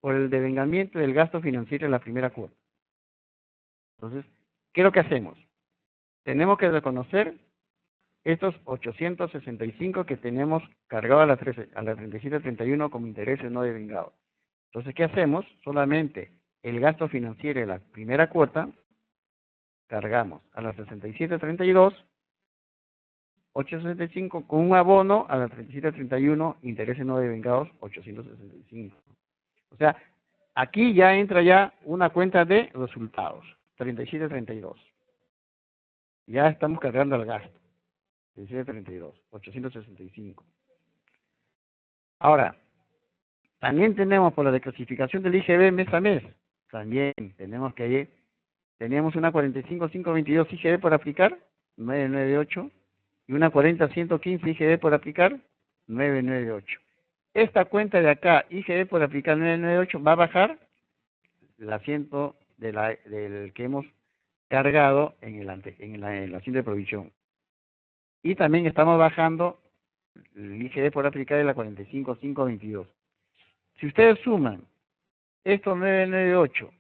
por el devengamiento del gasto financiero en la primera cuota. Entonces, ¿qué es lo que hacemos? Tenemos que reconocer estos 865 que tenemos cargados a la 3731 como intereses no devengados. Entonces, ¿qué hacemos? Solamente el gasto financiero de la primera cuota, cargamos a la 6732, 865 con un abono a la 3731, intereses no devengados, 865. O sea, aquí ya entra ya una cuenta de resultados, 3732. Ya estamos cargando el gasto. 3732, 865. Ahora, también tenemos por la declasificación del IGB mes a mes. También tenemos una 45.522 IGB por aplicar, 998, y una 40.115 IGB por aplicar, 998. Esta cuenta de acá, IGB por aplicar 998, va a bajar el asiento del que hemos cargado en el asiento de provisión. Y también estamos bajando el IGB por aplicar de la 45.522. Si ustedes suman estos 998,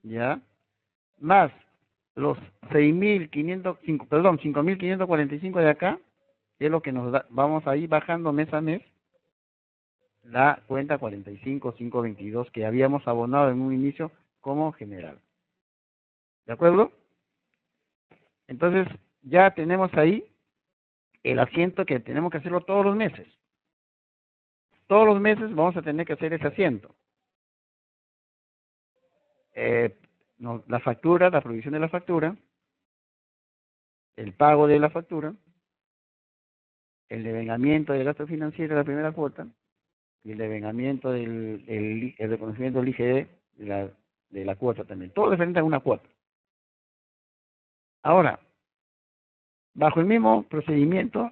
¿ya? Más los 5.545 de acá, que es lo que nos da, vamos a ir bajando mes a mes la cuenta 45.522 que habíamos abonado en un inicio como general. ¿De acuerdo? Entonces, ya tenemos ahí el asiento que tenemos que hacerlo todos los meses. Todos los meses vamos a tener que hacer ese asiento. La factura, la provisión de la factura, el pago de la factura, el devengamiento del gasto financiero de la primera cuota y el devengamiento el reconocimiento del IGD de la cuota también. Todo referente a una cuota. Ahora, bajo el mismo procedimiento,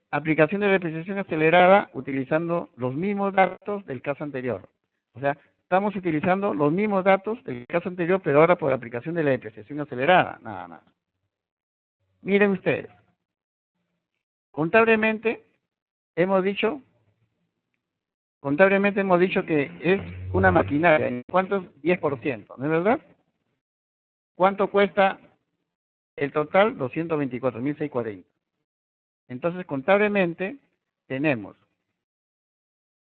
aplicación de depreciación acelerada utilizando los mismos datos del caso anterior. O sea, estamos utilizando los mismos datos del caso anterior, pero ahora por aplicación de la depreciación acelerada, nada más. Miren ustedes, contablemente hemos dicho que es una maquinaria. ¿En cuánto es? 10%, ¿no es verdad? ¿Cuánto cuesta el total? 224.640. Entonces, contablemente, tenemos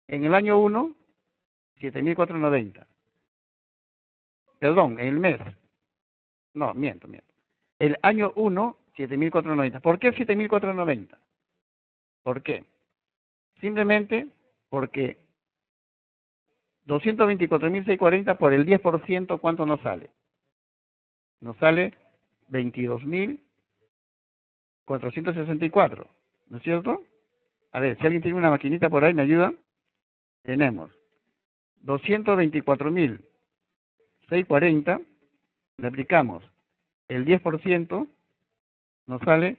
en el año 1, 7.490. Perdón, en el mes. No, miento. El año 1, 7.490. ¿Por qué 7.490? ¿Por qué? Simplemente porque 224.640 por el 10%, ¿cuánto nos sale? Nos sale 22.464, ¿no es cierto? A ver, si alguien tiene una maquinita por ahí, ¿me ayuda? Tenemos 224.640, le aplicamos el 10%, nos sale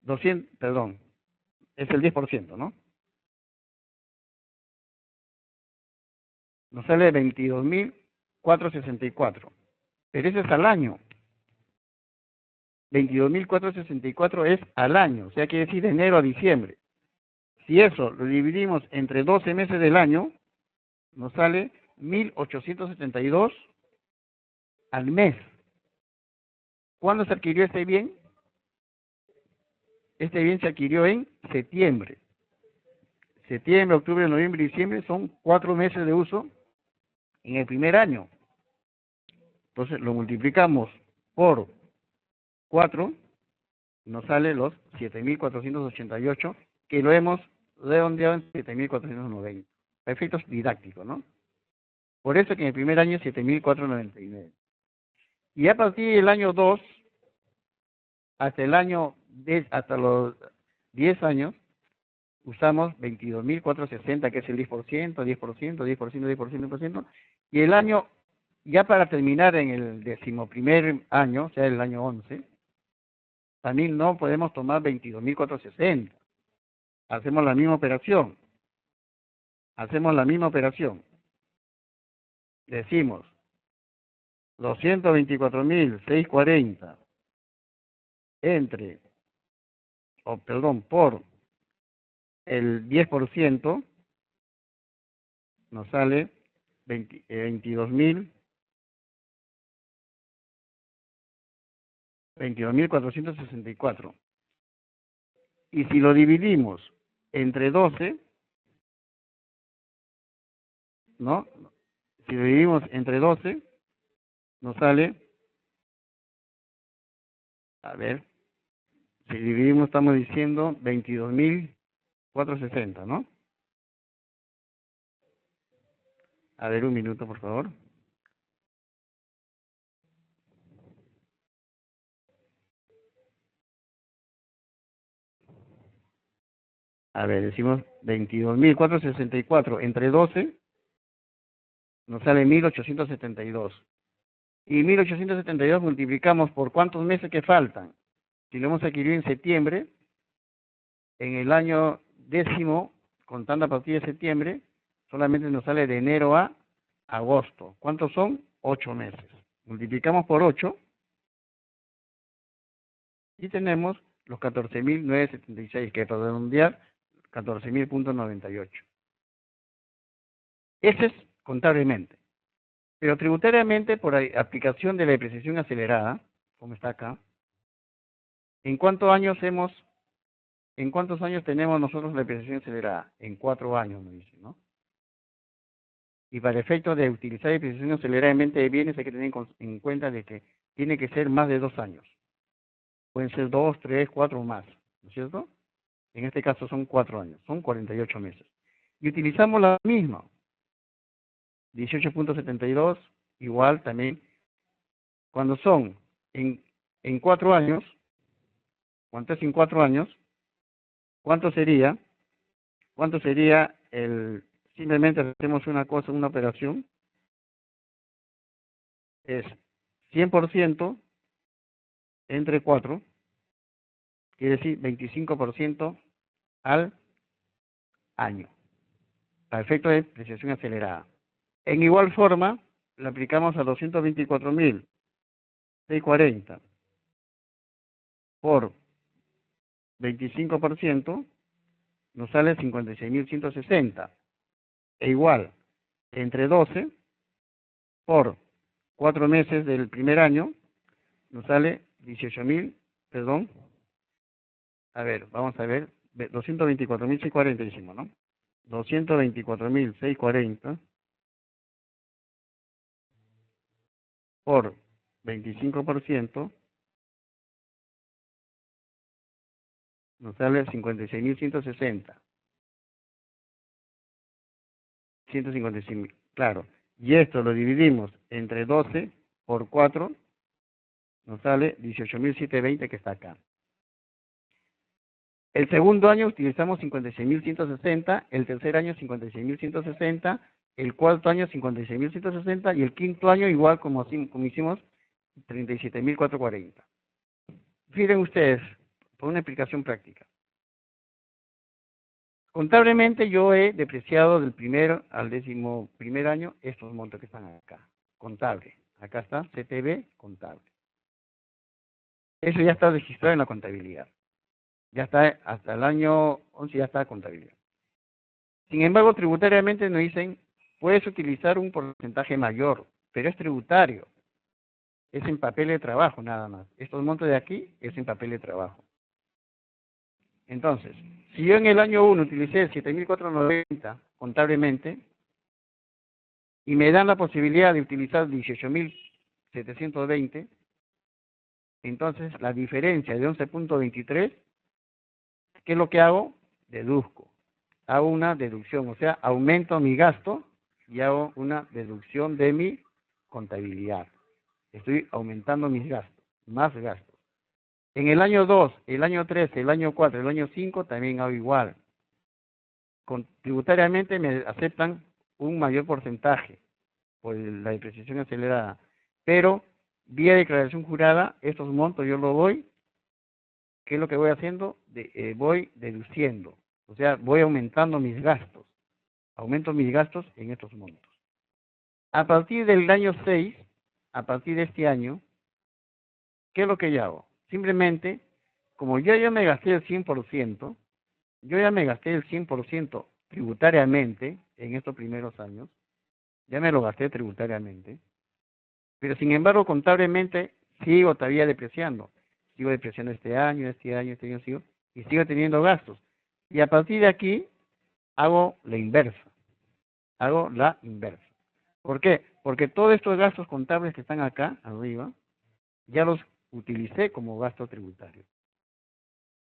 200, perdón, es el 10%, ¿no? Nos sale 22.464. Pero ese es al año. 22.464 es al año, o sea, quiere decir de enero a diciembre. Si eso lo dividimos entre 12 meses del año, nos sale 1.872 al mes. ¿Cuándo se adquirió este bien? Este bien se adquirió en septiembre. Septiembre, octubre, noviembre y diciembre son 4 meses de uso en el primer año. Entonces lo multiplicamos por 4, nos sale los 7.488, que lo hemos redondeado en 7.490. Efectos didácticos, ¿no? Por eso que en el primer año es 7.499. Y a partir del año 2, hasta los 10 años, usamos 22.460, que es el 10%, 10%, 10%, 10%, 10%, y el año, ya para terminar en el 11º año, o sea, el año 11, también no podemos tomar 22.460. Hacemos la misma operación. Decimos 224.640 por el 10%, nos sale 22.464. Y si lo dividimos entre 12, ¿no? Si lo dividimos entre 12, nos sale, a ver, si dividimos estamos diciendo 22.460, ¿no? A ver, un minuto, por favor. A ver, decimos 22.464 entre 12, nos sale 1.872. Y 1.872 multiplicamos por cuántos meses que faltan. Si lo hemos adquirido en septiembre, en el año 10º, contando a partir de septiembre, solamente nos sale de enero a agosto. ¿Cuántos son? 8 meses. Multiplicamos por 8 y tenemos los 14.976, que para redondear, 14.000.98. Ese es contablemente. Pero tributariamente, por aplicación de la depreciación acelerada, como está acá, ¿en cuántos años tenemos nosotros la depreciación acelerada? En 4 años, me dice, ¿no? Y para efecto de utilizar depreciación acelerada en venta de bienes hay que tener en cuenta de que tiene que ser más de 2 años. Pueden ser 2, 3, 4 o más, ¿no es cierto? En este caso son 4 años, son 48 meses. Y utilizamos la misma, 18.72, igual también, cuando son en 4 años, ¿cuánto es en 4 años? ¿Cuánto sería? Simplemente hacemos una operación, es 100% entre 4, quiere decir 25% al año, a efecto de depreciación acelerada. En igual forma, le aplicamos a 224.640 por 25%, nos sale 56.160. E igual, entre 12 por 4 meses del primer año, nos sale 18.000, perdón, a ver, vamos a ver, 224.640 hicimos, ¿no? 224.640 por 25%, nos sale 56.160. 155.000, claro. Y esto lo dividimos entre 12 por 4, nos sale 18.720, que está acá. El segundo año utilizamos 56.160, el tercer año 56.160, el cuarto año 56.160 y el quinto año igual como hicimos 37.440. Fíjense ustedes, por una explicación práctica. Contablemente yo he depreciado del primero al 11º año estos montos que están acá. Contable. Acá está CTB contable. Eso ya está registrado en la contabilidad. Ya está, hasta el año 11 ya está contabilidad. Sin embargo, tributariamente nos dicen, puedes utilizar un porcentaje mayor, pero es tributario. Es en papel de trabajo nada más. Estos montos de aquí es en papel de trabajo. Entonces, si yo en el año 1 utilicé 7.490 contablemente y me dan la posibilidad de utilizar 18.720, entonces la diferencia de 11.23, ¿qué es lo que hago? Deduzco. Hago una deducción, o sea, aumento mi gasto y hago una deducción de mi contabilidad. Estoy aumentando mis gastos, más gastos. En el año 2, el año 3, el año 4, el año 5 también hago igual. Tributariamente me aceptan un mayor porcentaje por la depreciación acelerada, pero vía declaración jurada, estos montos yo los doy. ¿Qué es lo que voy haciendo? Voy deduciendo, o sea, voy aumentando mis gastos. Aumento mis gastos en estos montos. A partir del año 6, a partir de este año, ¿qué es lo que yo hago? Simplemente, como yo ya me gasté el 100%, yo ya me gasté el 100% tributariamente en estos primeros años, ya me lo gasté tributariamente, pero sin embargo, contablemente, sigo todavía depreciando. Sigo depreciando este año, sigo, y sigo teniendo gastos. Y a partir de aquí, hago la inversa. Hago la inversa. ¿Por qué? Porque todos estos gastos contables que están acá, arriba, ya los utilicé como gasto tributario.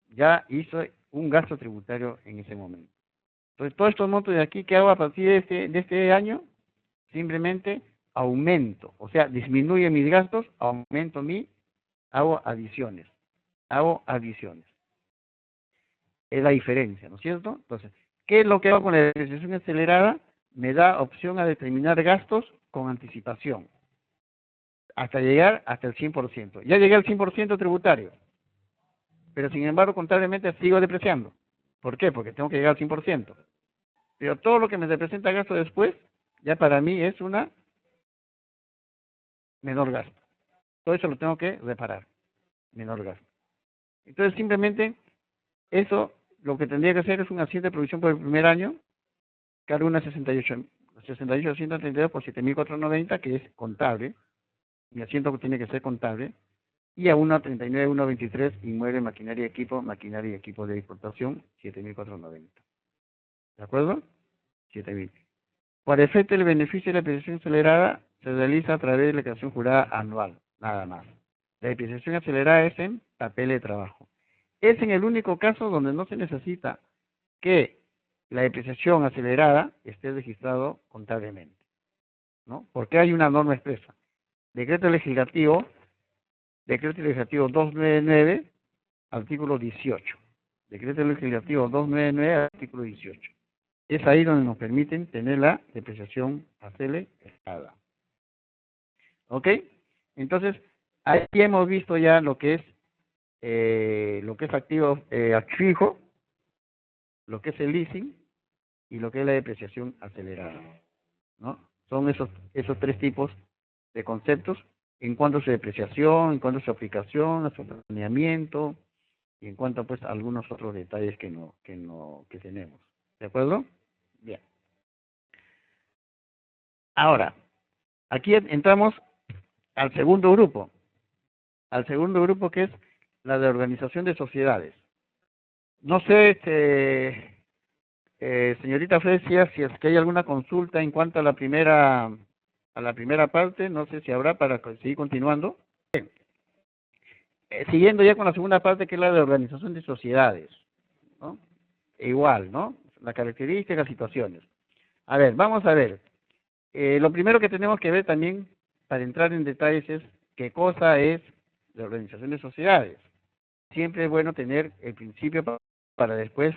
Ya hice un gasto tributario en ese momento. Entonces, todos estos montos de aquí que hago a partir de este año, simplemente aumento. O sea, disminuye mis gastos, hago adiciones. Hago adiciones. Es la diferencia, ¿no es cierto? Entonces, ¿qué es lo que hago con la depreciación acelerada? Me da opción a determinar gastos con anticipación, hasta llegar hasta el 100%. Ya llegué al 100% tributario, pero sin embargo, contablemente sigo depreciando. ¿Por qué? Porque tengo que llegar al 100%. Pero todo lo que me representa gasto después, ya para mí es una menor gasto. Todo eso lo tengo que reparar, menor gasto. Entonces, simplemente, eso, lo que tendría que hacer es un asiento de provisión por el primer año, cargo una 68.132 por 7.490, que es contable. Mi asiento tiene que ser contable. Y a una 39.123, inmueble, maquinaria y equipo de exportación, 7.490. ¿De acuerdo? 7.000. Por efecto, el beneficio de la depreciación acelerada se realiza a través de la declaración jurada anual, nada más. La depreciación acelerada es en papel de trabajo. Es en el único caso donde no se necesita que la depreciación acelerada esté registrado contablemente, ¿no? Porque hay una norma expresa. Decreto legislativo 299, artículo 18. Decreto legislativo 299, artículo 18. Es ahí donde nos permiten tener la depreciación acelerada. ¿Ok? Entonces, ahí hemos visto ya lo que es activo fijo, lo que es el leasing y lo que es la depreciación acelerada, ¿no? Son esos tres tipos de conceptos en cuanto a su depreciación, en cuanto a su aplicación, a su planeamiento y en cuanto pues a algunos otros detalles que tenemos. ¿De acuerdo? Bien. Ahora, aquí entramos al segundo grupo que es la de organización de sociedades. No sé, señorita Fresia, si es que hay alguna consulta en cuanto a la primera parte, no sé si habrá para seguir continuando. Bien. Siguiendo ya con la segunda parte, que es la de organización de sociedades, ¿no? Igual, ¿no? Las características, situaciones. A ver, vamos a ver. Lo primero que tenemos que ver también, para entrar en detalles, es qué cosa es la organización de sociedades. Siempre es bueno tener el principio para después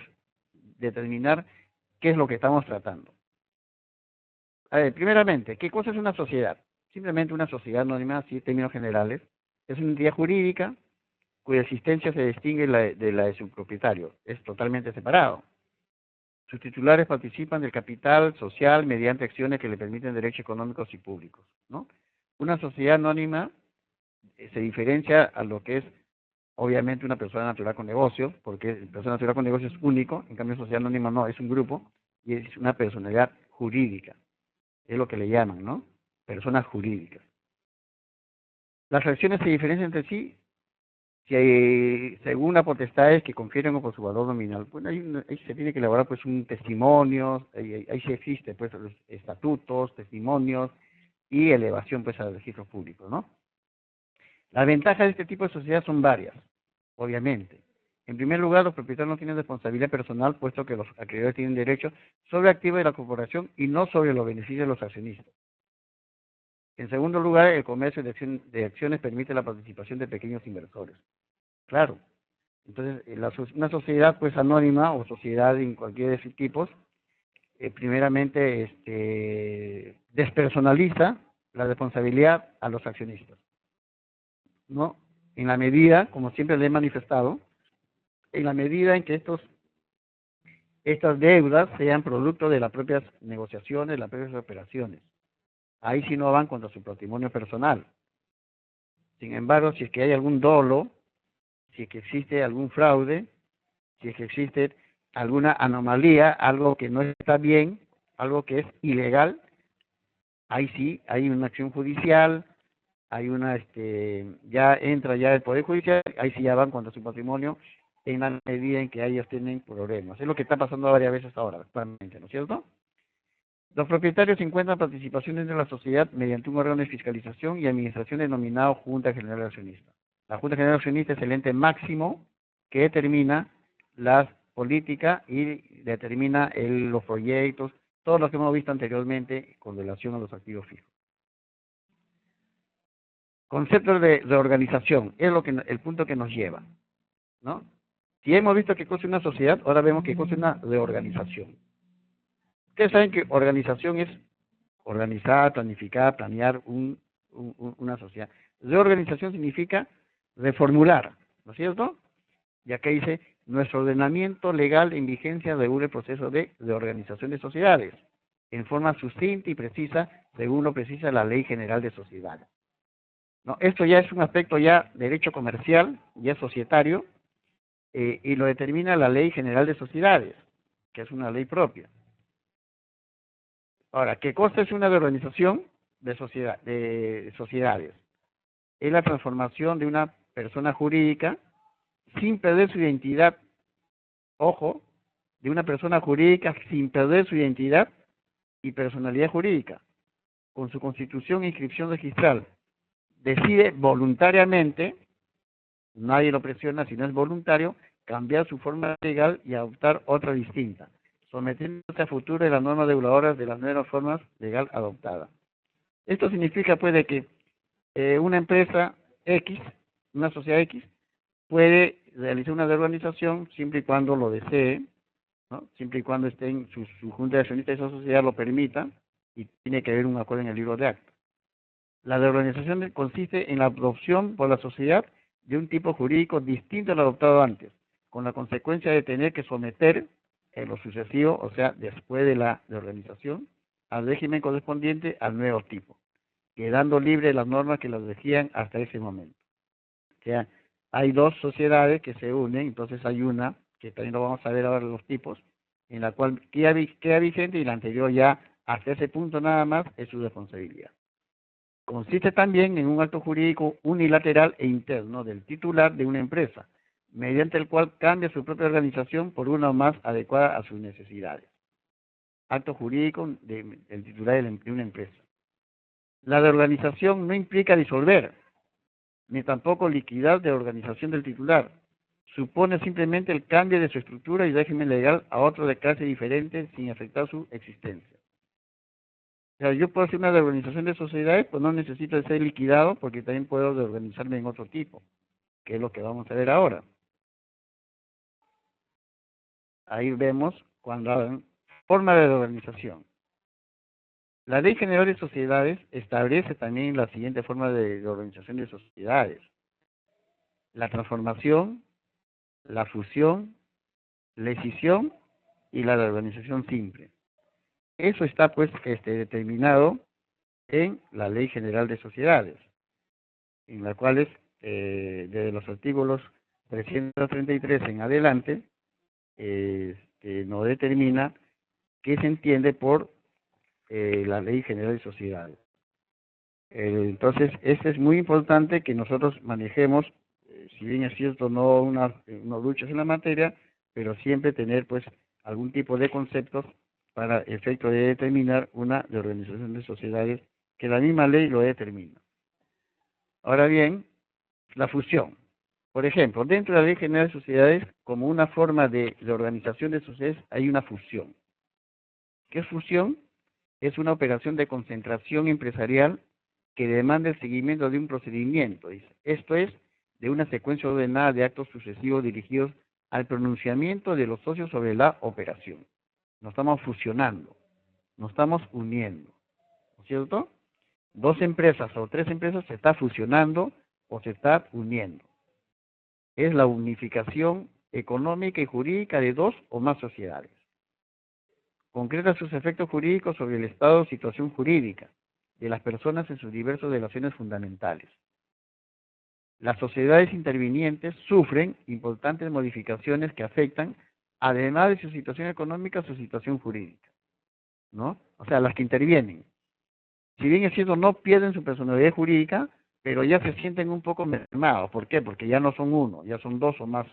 determinar qué es lo que estamos tratando. A ver, primeramente, ¿qué cosa es una sociedad? Simplemente una sociedad anónima, así en términos generales, es una entidad jurídica cuya existencia se distingue de la de su propietario, es totalmente separado. Sus titulares participan del capital social mediante acciones que le permiten derechos económicos y públicos, ¿no? Una sociedad anónima se diferencia a lo que es, obviamente, una persona natural con negocios, porque persona natural con negocios es único, en cambio sociedad anónima no, es un grupo, y es una personalidad jurídica, es lo que le llaman, ¿no? Personas jurídicas. Las acciones se diferencian entre sí si hay, según las potestades que confieren o por su valor nominal. Bueno, ahí se tiene que elaborar pues un testimonio, ahí sí existe pues los estatutos, testimonios y elevación pues al registro público, ¿no? Las ventajas de este tipo de sociedad son varias, obviamente. En primer lugar, los propietarios no tienen responsabilidad personal, puesto que los acreedores tienen derecho sobre activos de la corporación y no sobre los beneficios de los accionistas. En segundo lugar, el comercio de acciones permite la participación de pequeños inversores. Claro. Entonces, una sociedad pues anónima o sociedad en cualquiera de sus tipos, primeramente despersonaliza la responsabilidad a los accionistas, ¿no? En la medida, como siempre le he manifestado, en la medida en que estas deudas sean producto de las propias negociaciones, las propias operaciones. Ahí sí no van contra su patrimonio personal. Sin embargo, si es que hay algún dolo, si es que existe algún fraude, si es que existe alguna anomalía, algo que no está bien, algo que es ilegal, ahí sí hay una acción judicial, hay ya entra ya el Poder Judicial, ahí sí ya van contra su patrimonio en la medida en que ellos tienen problemas. Es lo que está pasando varias veces ahora, actualmente, ¿no es cierto? Los propietarios encuentran participación dentro de la sociedad mediante un órgano de fiscalización y administración denominado Junta General de Accionistas. La Junta General de Accionistas es el ente máximo que determina las políticas y determina los proyectos, todo lo que hemos visto anteriormente con relación a los activos fijos. Conceptos de organización, es el punto que nos lleva, ¿no? Si hemos visto qué cosa es una sociedad, ahora vemos qué cosa es una reorganización. Ustedes saben que organización es organizar, planificar, planear una sociedad. Reorganización significa reformular, ¿no es cierto? Y acá dice, nuestro ordenamiento legal en vigencia regula el proceso de reorganización de sociedades, en forma sucinta y precisa, según lo precisa la Ley General de Sociedades. ¿No? Esto ya es un aspecto ya de derecho comercial, ya societario, y lo determina la Ley General de Sociedades, que es una ley propia. Ahora, ¿qué cosa es una reorganización de sociedades? Es la transformación de una persona jurídica sin perder su identidad. Ojo, de una persona jurídica sin perder su identidad y personalidad jurídica. Con su constitución e inscripción registral, decide voluntariamente, nadie lo presiona si no es voluntario, cambiar su forma legal y adoptar otra distinta, sometiéndose a futuro de las normas reguladoras de las nuevas formas legal adoptadas. Esto significa pues de que una empresa X, una sociedad X, puede realizar una reorganización siempre y cuando lo desee, ¿no? Siempre y cuando esté en su junta de accionistas de esa sociedad lo permita, y tiene que haber un acuerdo en el libro de acta. La reorganización consiste en la adopción por la sociedad de un tipo jurídico distinto al adoptado antes, con la consecuencia de tener que someter en lo sucesivo, o sea, después de la reorganización, al régimen correspondiente al nuevo tipo, quedando libre de las normas que las regían hasta ese momento. O sea, hay dos sociedades que se unen, entonces hay una, que también lo vamos a ver ahora los tipos, en la cual queda vigente y la anterior ya, hasta ese punto nada más, es su responsabilidad. Consiste también en un acto jurídico unilateral e interno del titular de una empresa, mediante el cual cambia su propia organización por una más adecuada a sus necesidades. Acto jurídico del titular de una empresa. La reorganización no implica disolver, ni tampoco liquidar de la organización del titular. Supone simplemente el cambio de su estructura y régimen legal a otro de clase diferente sin afectar su existencia. O sea, yo puedo hacer una reorganización de sociedades, pues no necesito ser liquidado porque también puedo reorganizarme en otro tipo, que es lo que vamos a ver ahora. Ahí vemos cuando hablan forma de reorganización. La Ley General de Sociedades establece también la siguiente forma de organización de sociedades: la transformación, la fusión, la escisión y la de organización simple. Eso está pues determinado en la Ley General de Sociedades, en la cual desde los artículos 333 en adelante nos determina qué se entiende por la Ley General de Sociedades. Entonces, es muy importante que nosotros manejemos, si bien es cierto, no unas luchas en la materia, pero siempre tener pues algún tipo de conceptos para efecto de determinar una de organización de sociedades que la misma ley lo determina. Ahora bien, la fusión. Por ejemplo, dentro de la Ley General de Sociedades, como una forma de organización de sociedades, hay una fusión. ¿Qué es fusión? Es una operación de concentración empresarial que demanda el seguimiento de un procedimiento. Esto es, de una secuencia ordenada de actos sucesivos dirigidos al pronunciamiento de los socios sobre la operación. Nos estamos fusionando, nos estamos uniendo, ¿no es cierto? Dos empresas o tres empresas se está fusionando o se está uniendo. Es la unificación económica y jurídica de dos o más sociedades. Concreta sus efectos jurídicos sobre el estado o situación jurídica de las personas en sus diversas relaciones fundamentales. Las sociedades intervinientes sufren importantes modificaciones que afectan, además de su situación económica, su situación jurídica, ¿no? O sea, las que intervienen. Si bien es cierto, no pierden su personalidad jurídica, pero ya se sienten un poco mermados. ¿Por qué? Porque ya no son uno, ya son dos o más.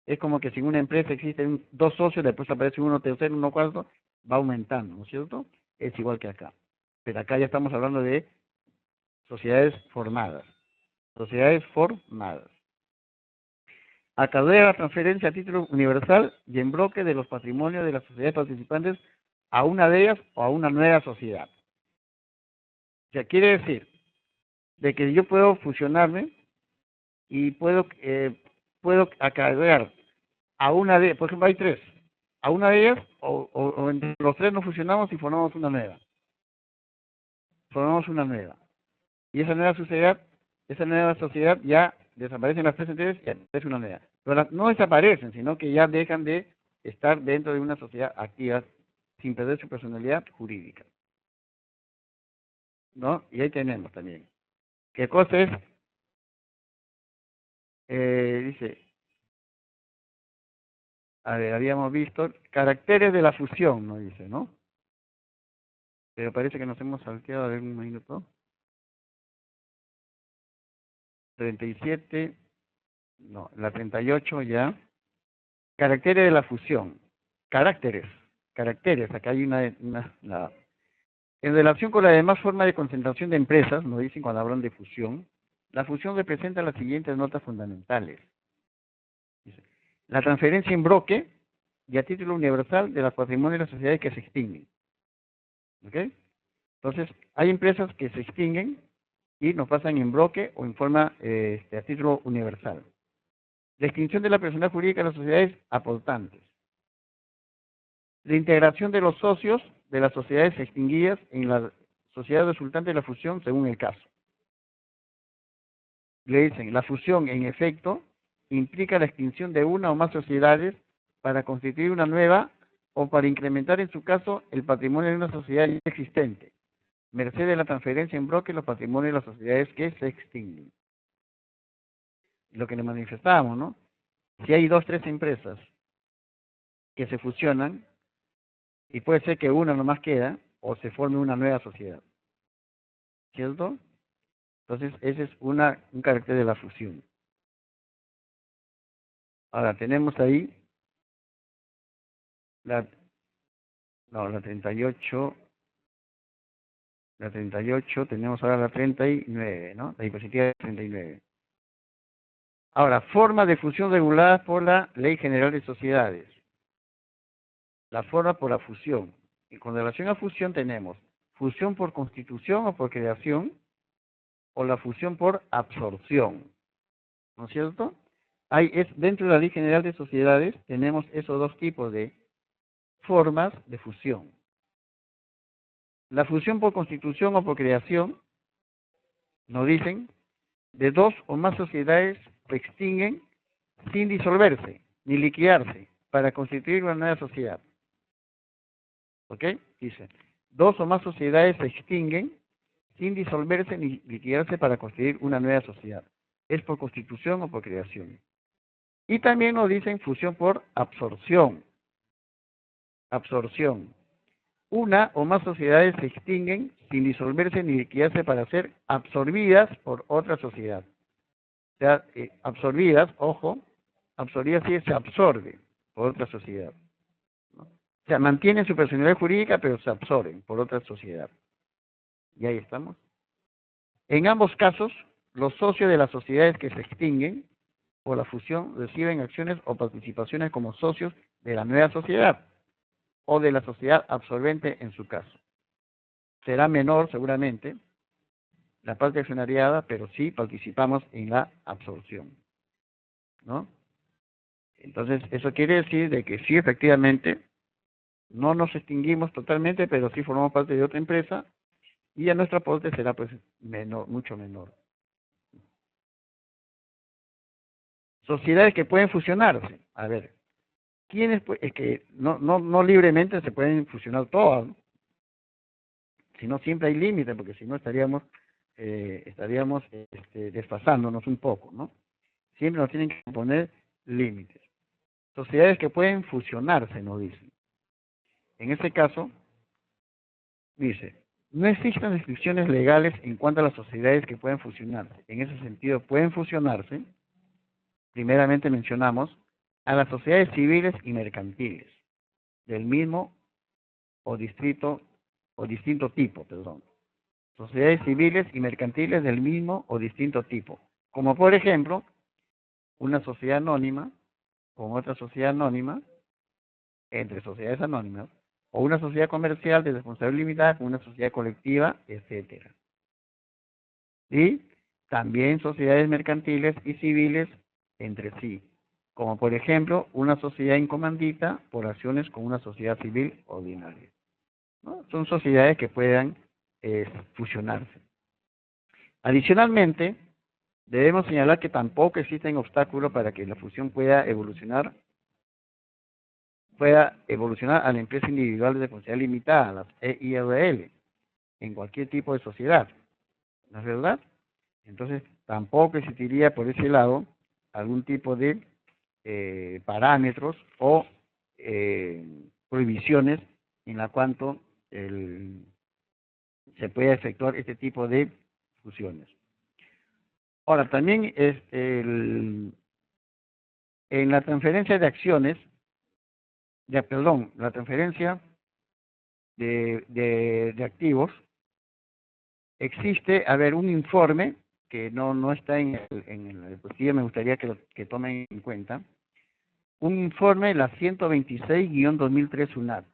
Es como que si en una empresa existen dos socios, después aparece uno tercero, uno cuarto, va aumentando, ¿no es cierto? Es igual que acá. Pero acá ya estamos hablando de sociedades formadas. Sociedades formadas. Acarrea la transferencia a título universal y en bloque de los patrimonios de las sociedades participantes a una de ellas o a una nueva sociedad. O sea, quiere decir de que yo puedo fusionarme y puedo acarrear a una de, por ejemplo, hay tres, a una de ellas o entre los tres nos fusionamos y formamos una nueva. Formamos una nueva. Y esa nueva sociedad ya desaparecen las tres anteriores y aparece una nueva. Pero no desaparecen, sino que ya dejan de estar dentro de una sociedad activa sin perder su personalidad jurídica. ¿No? Y ahí tenemos también. ¿Qué cosa es? Dice, a ver, habíamos visto caracteres de la fusión, nos dice, ¿no? Pero parece que nos hemos salteado, a ver un minuto. 37, no, la 38 ya. Caracteres de la fusión. Caracteres, acá hay En relación con la demás forma de concentración de empresas, nos dicen cuando hablan de fusión, la fusión representa las siguientes notas fundamentales. Dice, la transferencia en bloque y a título universal de los patrimonios de las sociedades que se extinguen. ¿Ok? Entonces, hay empresas que se extinguen y nos pasan en bloque o en forma a título universal. La extinción de la personalidad jurídica de las sociedades aportantes. La integración de los socios de las sociedades extinguidas en la sociedad resultante de la fusión según el caso. Le dicen, la fusión en efecto implica la extinción de una o más sociedades para constituir una nueva o para incrementar en su caso el patrimonio de una sociedad ya existente, merced de la transferencia en bloque de los patrimonios de las sociedades que se extinguen. Lo que le manifestábamos, ¿no? Si hay dos, tres empresas que se fusionan, y puede ser que una nomás queda, o se forme una nueva sociedad. ¿Cierto? Entonces, ese es un carácter de la fusión. Ahora, tenemos ahí la 38, tenemos ahora la 39, ¿no? La diapositiva 39. Ahora, forma de fusión regulada por la Ley General de Sociedades. La forma por la fusión. Y con relación a fusión tenemos fusión por constitución o por creación, o la fusión por absorción. ¿No es cierto? Dentro de la Ley General de Sociedades tenemos esos dos tipos de formas de fusión. La fusión por constitución o por creación, nos dicen, de dos o más sociedades se extinguen sin disolverse ni liquidarse, para constituir una nueva sociedad. ¿Ok? Dice, dos o más sociedades se extinguen sin disolverse ni liquidarse para constituir una nueva sociedad. Es por constitución o por creación. Y también nos dicen fusión por absorción. Absorción. Una o más sociedades se extinguen sin disolverse ni liquidarse para ser absorbidas por otra sociedad. O sea, absorbidas, ojo, absorbidas sí se absorbe por otra sociedad, ¿no? O sea, mantienen su personalidad jurídica, pero se absorben por otra sociedad. Y ahí estamos. En ambos casos, los socios de las sociedades que se extinguen por la fusión reciben acciones o participaciones como socios de la nueva sociedad o de la sociedad absorbente en su caso. Será menor seguramente la parte accionariada, pero sí participamos en la absorción, ¿no? Entonces, eso quiere decir de que sí, efectivamente, no nos extinguimos totalmente, pero sí formamos parte de otra empresa y ya nuestro aporte será pues menor, mucho menor. Sociedades que pueden fusionarse. A ver, ¿quiénes? Es que no libremente se pueden fusionar todas, ¿no? Si no, siempre hay límites, porque si no estaríamos desfasándonos un poco, ¿no? Siempre nos tienen que poner límites. Sociedades que pueden fusionarse, nos dicen. En este caso, dice, no existen restricciones legales en cuanto a las sociedades que pueden fusionarse. En ese sentido, pueden fusionarse, primeramente mencionamos, a las sociedades civiles y mercantiles, del mismo o distinto tipo, perdón. Sociedades civiles y mercantiles del mismo o distinto tipo. Como por ejemplo, una sociedad anónima con otra sociedad anónima, entre sociedades anónimas, o una sociedad comercial de responsabilidad limitada con una sociedad colectiva, etcétera. Y también sociedades mercantiles y civiles entre sí, como por ejemplo una sociedad en comandita por acciones con una sociedad civil ordinaria, ¿no? Son sociedades que puedan fusionarse. Adicionalmente, debemos señalar que tampoco existen obstáculos para que la fusión pueda evolucionar a la empresa individual de responsabilidad limitada, las EIRL, en cualquier tipo de sociedad. ¿No es verdad? Entonces, tampoco existiría por ese lado algún tipo de parámetros o prohibiciones en la cuanto se puede efectuar este tipo de fusiones. Ahora, también en la transferencia de acciones, la transferencia de activos, existe, un informe que no está en la diapositiva, me gustaría que tomen en cuenta, un informe, la 126-2003 UNAD,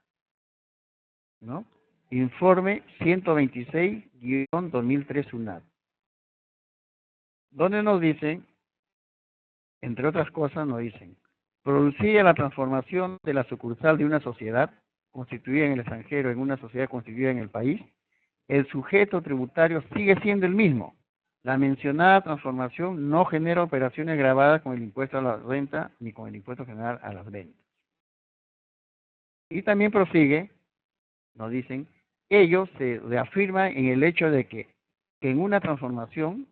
¿no? Informe 126-2003 UNAD, donde nos dicen, entre otras cosas, nos dicen, producida la transformación de la sucursal de una sociedad constituida en el extranjero en una sociedad constituida en el país, el sujeto tributario sigue siendo el mismo. La mencionada transformación no genera operaciones gravadas con el impuesto a la renta ni con el impuesto general a las ventas. Y también prosigue, nos dicen, ello se reafirma en el hecho de que en una transformación,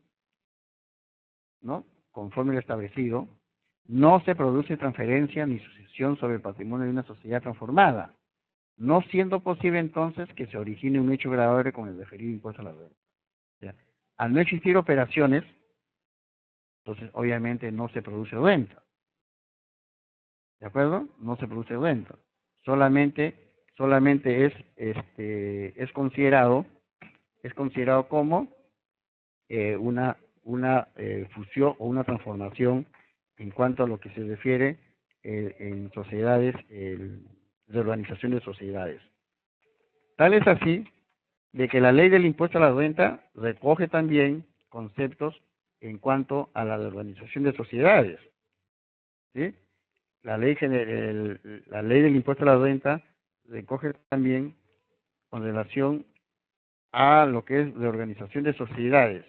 ¿no?, conforme lo establecido, no se produce transferencia ni sucesión sobre el patrimonio de una sociedad transformada, no siendo posible entonces que se origine un hecho gravable con el referido impuesto a la renta. O sea, al no existir operaciones, entonces obviamente no se produce renta. ¿De acuerdo? No se produce renta. Solamente es considerado como una fusión o una transformación en cuanto a lo que se refiere en sociedades, de organización de sociedades. Tal es así de que la ley del impuesto a la renta recoge también conceptos en cuanto a la organización de sociedades, ¿sí? La ley del impuesto a la renta recoge también con relación a lo que es la organización de sociedades.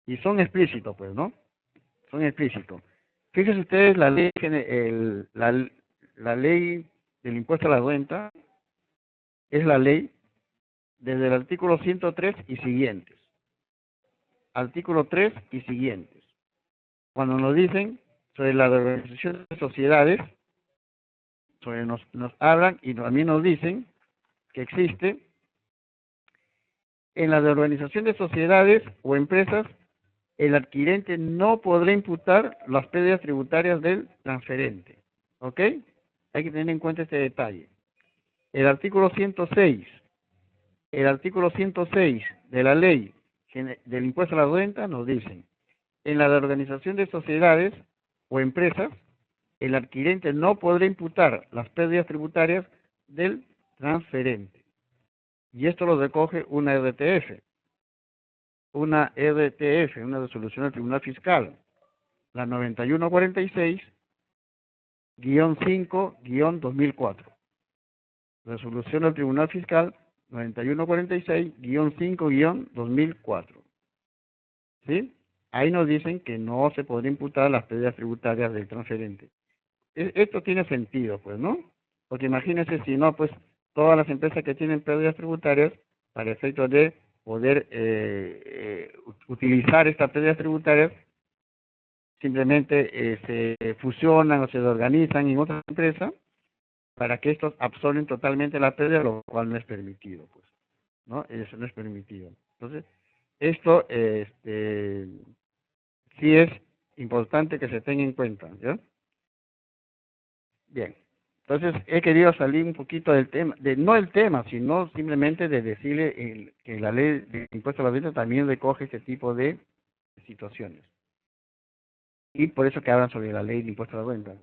Y son explícitos, pues, ¿no? Son explícitos. Fíjense ustedes la la ley del impuesto a la renta es la ley desde el artículo 103 y siguientes. Artículo 3 y siguientes. Cuando nos dicen sobre la organización de sociedades, nos hablan y también nos dicen que existe en la de organización de sociedades o empresas, el adquirente no podrá imputar las pérdidas tributarias del transferente. ¿Ok? Hay que tener en cuenta este detalle. El artículo 106 de la ley del impuesto a la renta nos dicen, en la de organización de sociedades o empresas, el adquirente no podrá imputar las pérdidas tributarias del transferente. Y esto lo recoge una RTF, una resolución del Tribunal Fiscal, la 9146-5-2004. Resolución del Tribunal Fiscal 9146-5-2004. ¿Sí? Ahí nos dicen que no se podrá imputar las pérdidas tributarias del transferente. Esto tiene sentido, pues, ¿no? Porque imagínense si no, pues, todas las empresas que tienen pérdidas tributarias, para efecto de poder utilizar estas pérdidas tributarias, simplemente se fusionan o se organizan en otras empresas para que estos absorben totalmente la pérdida, lo cual no es permitido, pues, ¿no? Eso no es permitido. Entonces, esto sí es importante que se tenga en cuenta, ¿ya? Bien, entonces he querido salir un poquito del tema, no el tema, sino simplemente de decirle que la ley de impuesto a la renta también recoge este tipo de situaciones. Y por eso que hablan sobre la ley de impuesto a la renta.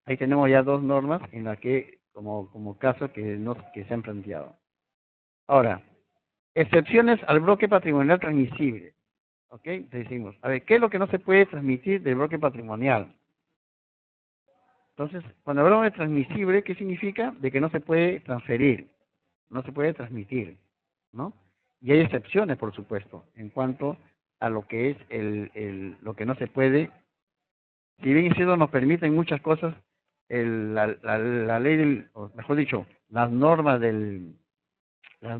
Ahí tenemos ya dos normas en las que, como casos que se han planteado. Ahora, excepciones al bloque patrimonial transmisible. ¿Ok? Decimos, a ver, ¿qué es lo que no se puede transmitir del bloque patrimonial? Entonces, cuando hablamos de transmisible, ¿qué significa? De que no se puede transferir, no se puede transmitir, ¿no? Y hay excepciones, por supuesto, en cuanto a lo que es lo que no se puede. Si bien y nos permiten muchas cosas, la ley, o mejor dicho, las normas de la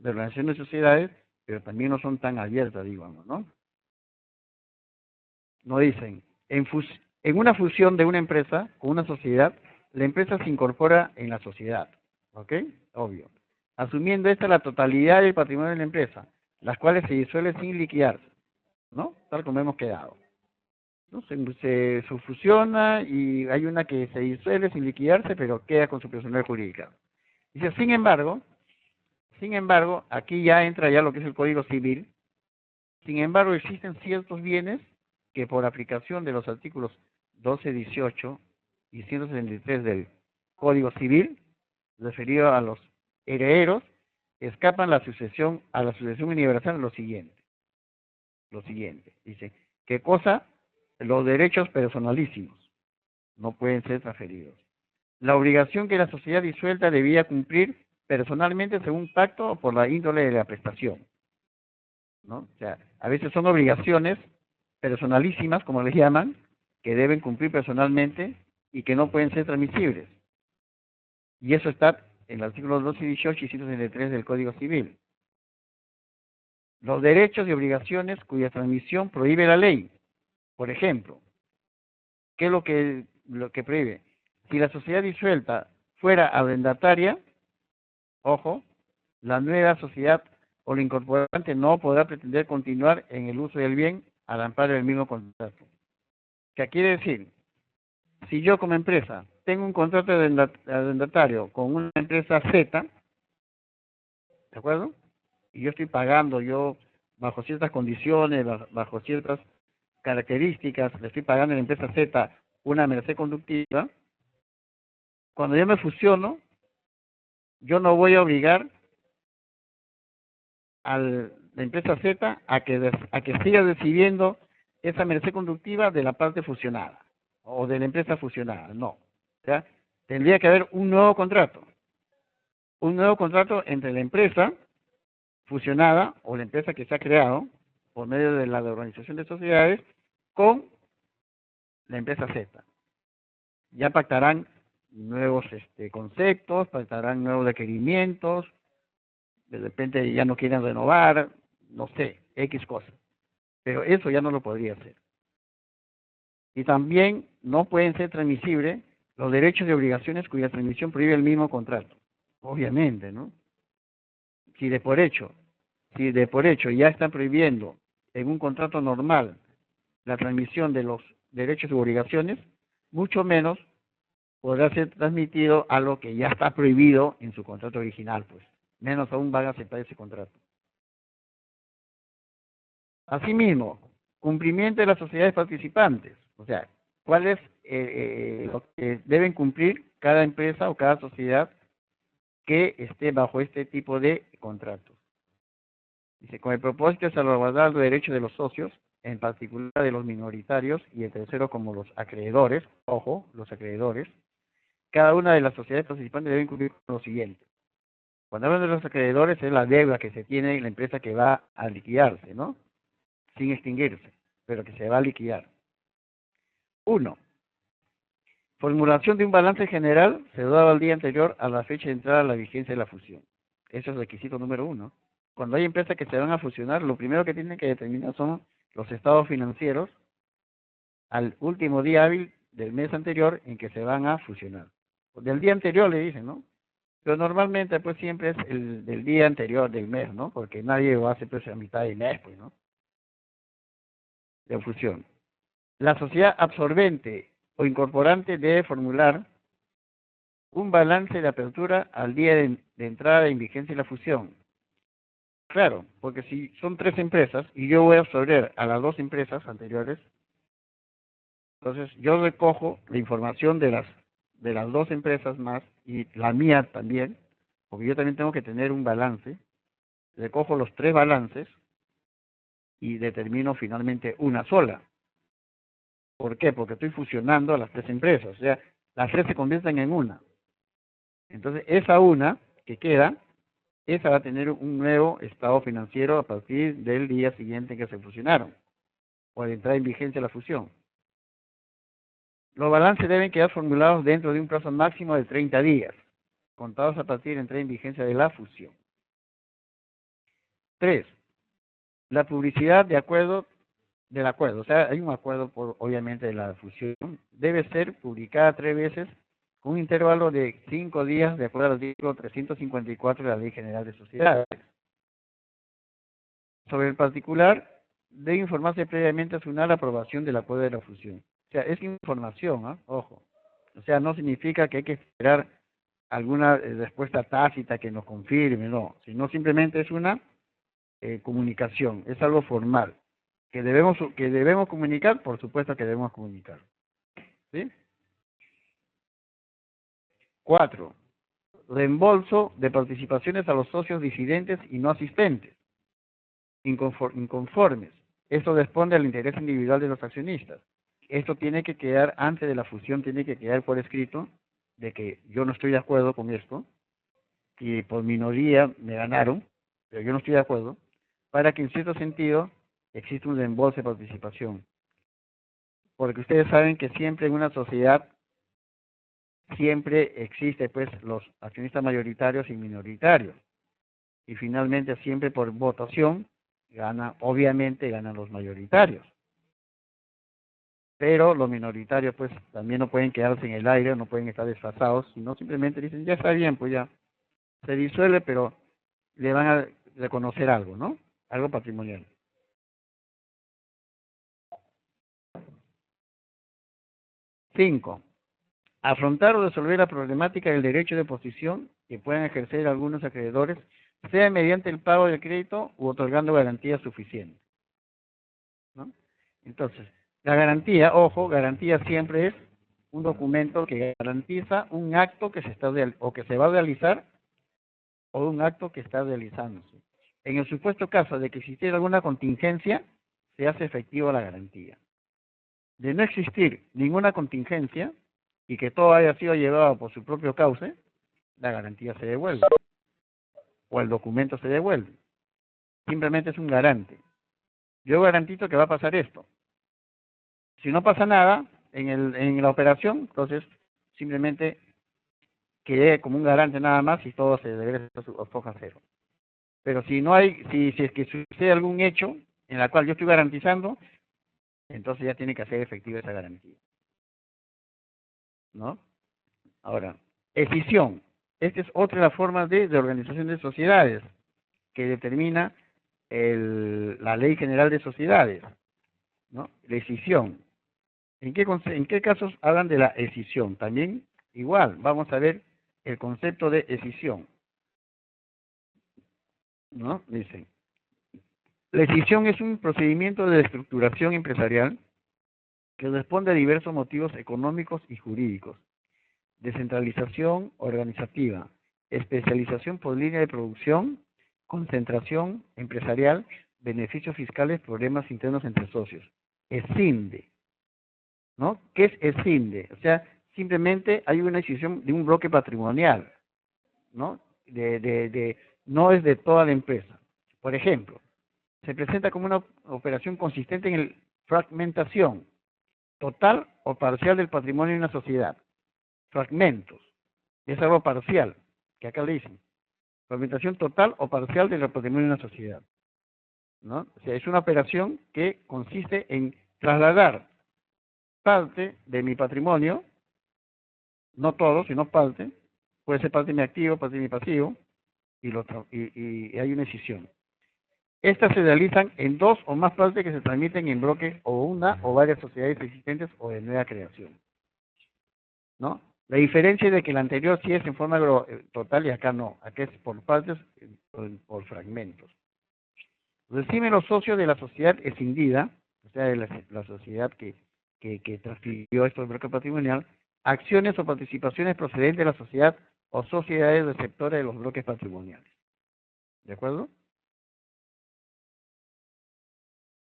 organización de sociedades, pero también no son tan abiertas, digamos, ¿no? No dicen, en una fusión de una empresa con una sociedad, la empresa se incorpora en la sociedad, ¿ok? Obvio. Asumiendo esta la totalidad del patrimonio de la empresa, las cuales se disuelven sin liquidarse, ¿no? Tal como hemos quedado, ¿no? Se fusiona y hay una que se disuelve sin liquidarse, pero queda con su personalidad jurídica. Dice, sin embargo, aquí ya entra ya lo que es el Código Civil. Sin embargo, existen ciertos bienes que por aplicación de los artículos 12, 18 y 173 del Código Civil, referido a los herederos, escapan a la sucesión universal lo siguiente. Dice, ¿qué cosa? Los derechos personalísimos no pueden ser transferidos. La obligación que la sociedad disuelta debía cumplir personalmente según pacto o por la índole de la prestación, ¿no? O sea, a veces son obligaciones personalísimas, como les llaman, que deben cumplir personalmente y que no pueden ser transmisibles. Y eso está en el artículo 12, 18 y 163 del Código Civil. Los derechos y obligaciones cuya transmisión prohíbe la ley. Por ejemplo, ¿qué es lo que prohíbe? Si la sociedad disuelta fuera arrendataria, ojo, la nueva sociedad o la incorporante no podrá pretender continuar en el uso del bien al amparo del mismo contrato. ¿Qué quiere decir? Si yo como empresa tengo un contrato de arrendatario con una empresa Z, ¿de acuerdo? Y yo estoy pagando, yo bajo ciertas condiciones, bajo ciertas características, le estoy pagando a la empresa Z una merced conductiva. Cuando yo me fusiono, yo no voy a obligar a la empresa Z a que siga recibiendo esa merced conductiva de la parte fusionada o de la empresa fusionada, no. ¿Ya? Tendría que haber un nuevo contrato entre la empresa fusionada o la empresa que se ha creado por medio de la organización de sociedades con la empresa Z. ya pactarán nuevos conceptos, pactarán nuevos requerimientos, de repente ya no quieren renovar, no sé, X cosas. Pero eso ya no lo podría hacer. Y también no pueden ser transmisibles los derechos y obligaciones cuya transmisión prohíbe el mismo contrato. Obviamente, ¿no? Si de por hecho ya están prohibiendo en un contrato normal la transmisión de los derechos y obligaciones, mucho menos podrá ser transmitido a lo que ya está prohibido en su contrato original, pues. Menos aún van a aceptar ese contrato. Asimismo, cumplimiento de las sociedades participantes. O sea, ¿cuál es lo que deben cumplir cada empresa o cada sociedad que esté bajo este tipo de contratos? Dice, con el propósito de salvaguardar los derechos de los socios, en particular de los minoritarios, y el tercero como los acreedores, ojo, los acreedores, cada una de las sociedades participantes deben cumplir con lo siguiente. Cuando hablan de los acreedores es la deuda que se tiene en la empresa que va a liquidarse, ¿no? Sin extinguirse, pero que se va a liquidar. 1. Formulación de un balance general se daba el día anterior a la fecha de entrada a la vigencia de la fusión. Eso es requisito número 1. Cuando hay empresas que se van a fusionar, lo primero que tienen que determinar son los estados financieros al último día hábil del mes anterior en que se van a fusionar. Del día anterior le dicen, ¿no? Pero normalmente pues siempre es el del día anterior del mes, ¿no? Porque nadie lo hace pues a mitad del mes, pues, ¿no? De fusión. La sociedad absorbente o incorporante debe formular un balance de apertura al día de entrada en vigencia de la fusión. Claro, porque si son 3 empresas y yo voy a absorber a las 2 empresas anteriores, entonces yo recojo la información de las 2 empresas más y la mía también, porque yo también tengo que tener un balance, recojo los 3 balances y determino finalmente una sola. ¿Por qué? Porque estoy fusionando a las 3 empresas, o sea, las 3 se convierten en una. Entonces, esa una que queda, esa va a tener un nuevo estado financiero a partir del día siguiente en que se fusionaron, o al entrar en vigencia la fusión. Los balances deben quedar formulados dentro de un plazo máximo de 30 días, contados a partir de entrar en vigencia de la fusión. 3. La publicidad del acuerdo, o sea, hay un acuerdo obviamente de la fusión, debe ser publicada 3 veces con un intervalo de 5 días de acuerdo al artículo 354 de la Ley General de Sociedades. Sobre el particular, debe informarse previamente a su la aprobación del acuerdo de la fusión. O sea, es información, ¿eh? Ojo. O sea, no significa que hay que esperar alguna respuesta tácita que nos confirme, no. Sino simplemente es una comunicación, es algo formal. Que debemos comunicar, por supuesto que debemos comunicar. ¿Sí? 4. Reembolso de participaciones a los socios disidentes y no asistentes, inconformes. Esto responde al interés individual de los accionistas. Esto tiene que quedar, antes de la fusión, tiene que quedar por escrito de que yo no estoy de acuerdo con esto, y por minoría me ganaron, pero yo no estoy de acuerdo, para que en cierto sentido exista un reembolso de participación. Porque ustedes saben que siempre en una sociedad siempre existe pues los accionistas mayoritarios y minoritarios. Y finalmente siempre por votación obviamente ganan los mayoritarios. Pero los minoritarios pues también no pueden quedarse en el aire, no pueden estar desfasados, sino simplemente dicen, ya está bien, pues ya se disuelve, pero le van a reconocer algo, ¿no? Algo patrimonial. 5. Afrontar o resolver la problemática del derecho de posición que puedan ejercer algunos acreedores, sea mediante el pago del crédito u otorgando garantías suficientes, ¿no? Entonces, la garantía, ojo, garantía siempre es un documento que garantiza un acto que se va a realizar o un acto que está realizándose. En el supuesto caso de que existiera alguna contingencia, se hace efectiva la garantía. De no existir ninguna contingencia y que todo haya sido llevado por su propio cauce, la garantía se devuelve o el documento se devuelve. Simplemente es un garante. Yo garantizo que va a pasar esto. Si no pasa nada en la operación, entonces simplemente quede como un garante nada más y todo se debería ser foja cero. Pero si no hay, si es que sucede algún hecho en la cual yo estoy garantizando, entonces ya tiene que hacer efectiva esa garantía, ¿no? Ahora, escisión. Esta es otra de las formas de organización de sociedades que determina la Ley General de Sociedades, ¿no? La escisión. ¿En qué casos hablan de la escisión? También igual, vamos a ver el concepto de escisión, ¿no? Dice, la escisión es un procedimiento de estructuración empresarial que responde a diversos motivos económicos y jurídicos. Descentralización organizativa, especialización por línea de producción, concentración empresarial, beneficios fiscales, problemas internos entre socios. Escinde, ¿no? ¿Qué es escinde? O sea, simplemente hay una decisión de un bloque patrimonial, ¿no? No es de toda la empresa. Por ejemplo, se presenta como una operación consistente en fragmentación total o parcial del patrimonio de una sociedad. Fragmentos, es algo parcial, que acá le dicen. Fragmentación total o parcial del patrimonio de una sociedad, ¿no? O sea, es una operación que consiste en trasladar parte de mi patrimonio, no todo, sino parte, puede ser parte de mi activo, parte de mi pasivo, y hay una escisión. Estas se realizan en dos o más partes que se transmiten en bloques o una o varias sociedades existentes o de nueva creación, ¿no? La diferencia es de que el anterior sí es en forma total y acá no, acá es por partes, por fragmentos. Reciben los socios de la sociedad escindida, o sea, de la sociedad que transfirió esto del bloque patrimonial, acciones o participaciones procedentes de la sociedad o sociedades receptoras de los bloques patrimoniales. ¿De acuerdo?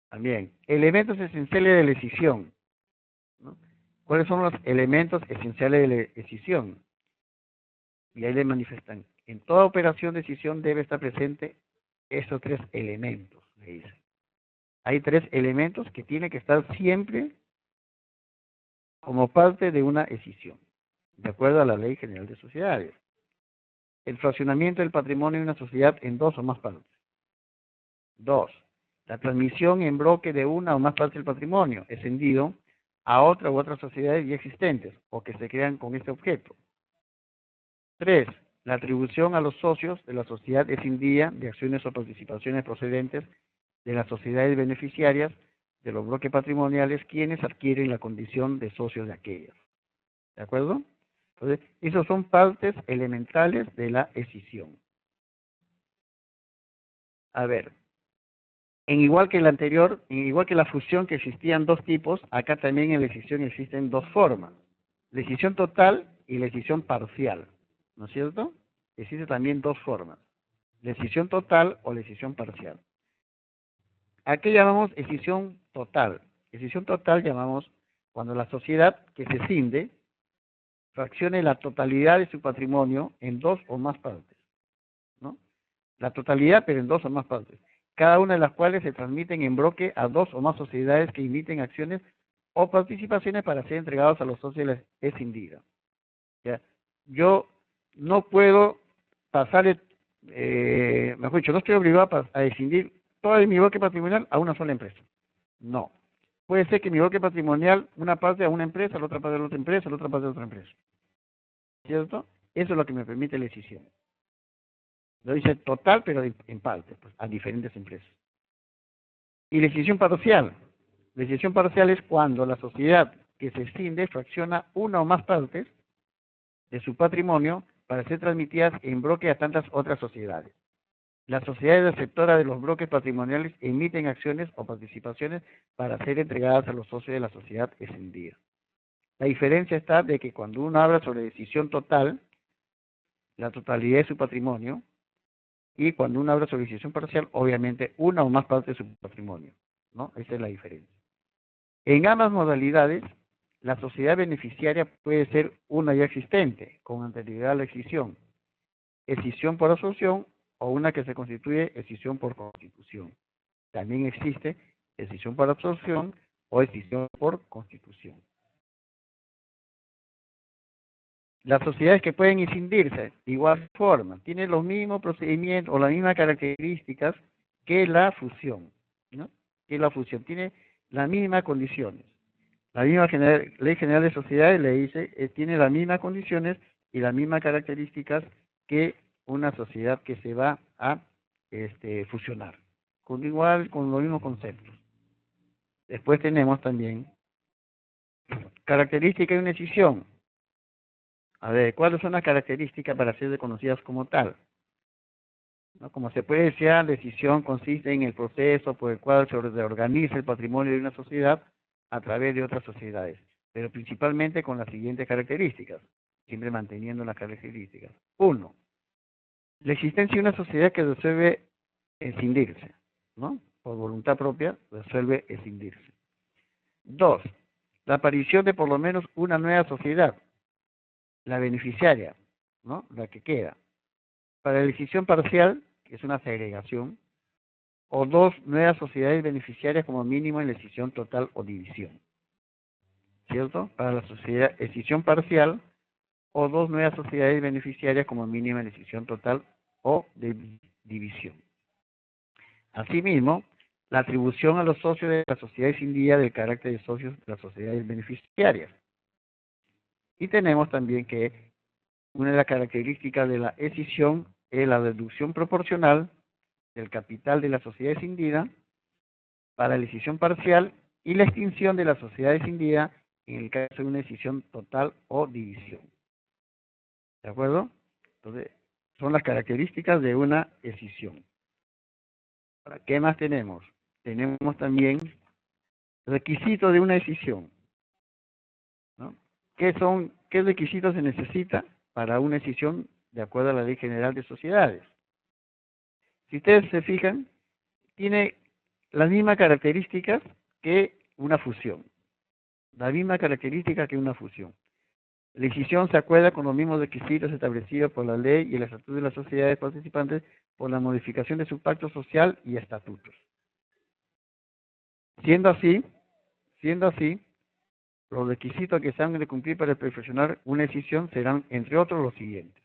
También, elementos esenciales de la escisión, ¿no? ¿Cuáles son los elementos esenciales de la escisión? Y ahí le manifestan. En toda operación de escisión debe estar presente estos tres elementos, le dice. Hay tres elementos que tienen que estar siempre como parte de una escisión, de acuerdo a la Ley General de Sociedades. El fraccionamiento del patrimonio de una sociedad en dos o más partes. Dos, la transmisión en bloque de una o más partes del patrimonio, escindido a otra u otras sociedades ya existentes o que se crean con este objeto. Tres, la atribución a los socios de la sociedad escindida de acciones o participaciones procedentes de las sociedades beneficiarias de los bloques patrimoniales, quienes adquieren la condición de socios de aquellas. ¿De acuerdo? Entonces, esos son partes elementales de la escisión. A ver, en igual que el anterior, en igual que la fusión que existían dos tipos, acá también en la escisión existen dos formas. La escisión total y la escisión parcial, ¿no es cierto? Existen también dos formas. La escisión total o la escisión parcial. ¿A qué llamamos escisión total? Escisión total llamamos cuando la sociedad que se escinde fraccione la totalidad de su patrimonio en dos o más partes, ¿no? La totalidad, pero en dos o más partes, cada una de las cuales se transmiten en bloque a dos o más sociedades que emiten acciones o participaciones para ser entregados a los socios escindidos. ¿Ya? Yo no puedo pasar, mejor dicho, no estoy obligado a escindir todo mi bloque patrimonial a una sola empresa. No. Puede ser que mi bloque patrimonial, una parte a una empresa, la otra parte a la otra empresa, la otra parte a otra empresa. ¿Cierto? Eso es lo que me permite la escisión. Lo dice total, pero en parte, pues, a diferentes empresas. Y la escisión parcial. La escisión parcial es cuando la sociedad que se escinde fracciona una o más partes de su patrimonio para ser transmitidas en bloque a tantas otras sociedades. Las sociedades receptoras de los bloques patrimoniales emiten acciones o participaciones para ser entregadas a los socios de la sociedad escindida. La diferencia está de que cuando uno habla sobre decisión total, la totalidad de su patrimonio, y cuando uno habla sobre decisión parcial, obviamente una o más partes de su patrimonio, ¿no? Esa es la diferencia. En ambas modalidades, la sociedad beneficiaria puede ser una ya existente, con anterioridad a la escisión por asociación o una que se constituye escisión por constitución. También existe escisión por absorción o escisión por constitución. Las sociedades que pueden escindirse, de igual forma, tienen los mismos procedimientos o las mismas características que la fusión, ¿no? Que la fusión tiene las mismas condiciones. La misma Ley General de Sociedades le dice, tiene las mismas condiciones y las mismas características que una sociedad que se va a fusionar, con los mismos conceptos. Después tenemos también características de una escisión. A ver, ¿cuáles son las características para ser reconocidas como tal? ¿No? Como se puede decir, la decisión consiste en el proceso por el cual se reorganiza el patrimonio de una sociedad a través de otras sociedades, pero principalmente con las siguientes características, siempre manteniendo las características. 1. La existencia de una sociedad que resuelve escindirse, ¿no? Por voluntad propia, resuelve escindirse. 2. La aparición de por lo menos una nueva sociedad, la beneficiaria, ¿no? La que queda. Para la decisión parcial, que es una segregación, o 2 nuevas sociedades beneficiarias como mínimo en la decisión total o división. ¿Cierto? Para la sociedad, decisión parcial, o 2 nuevas sociedades beneficiarias como mínimo en la decisión total o de división. Asimismo, la atribución a los socios de la sociedad escindida del carácter de socios de las sociedades beneficiarias. Y tenemos también que una de las características de la escisión es la reducción proporcional del capital de la sociedad escindida para la escisión parcial y la extinción de la sociedad escindida en el caso de una escisión total o división. ¿De acuerdo? Entonces, son las características de una escisión. ¿Qué más tenemos? Tenemos también requisitos de una escisión, ¿no? ¿Qué requisitos se necesita para una escisión de acuerdo a la Ley General de Sociedades? Si ustedes se fijan, tiene las mismas características que una fusión. La misma característica que una fusión. La escisión se acuerda con los mismos requisitos establecidos por la ley y el estatuto de las sociedades participantes por la modificación de su pacto social y estatutos. Siendo así, los requisitos que se han de cumplir para perfeccionar una escisión serán, entre otros, los siguientes,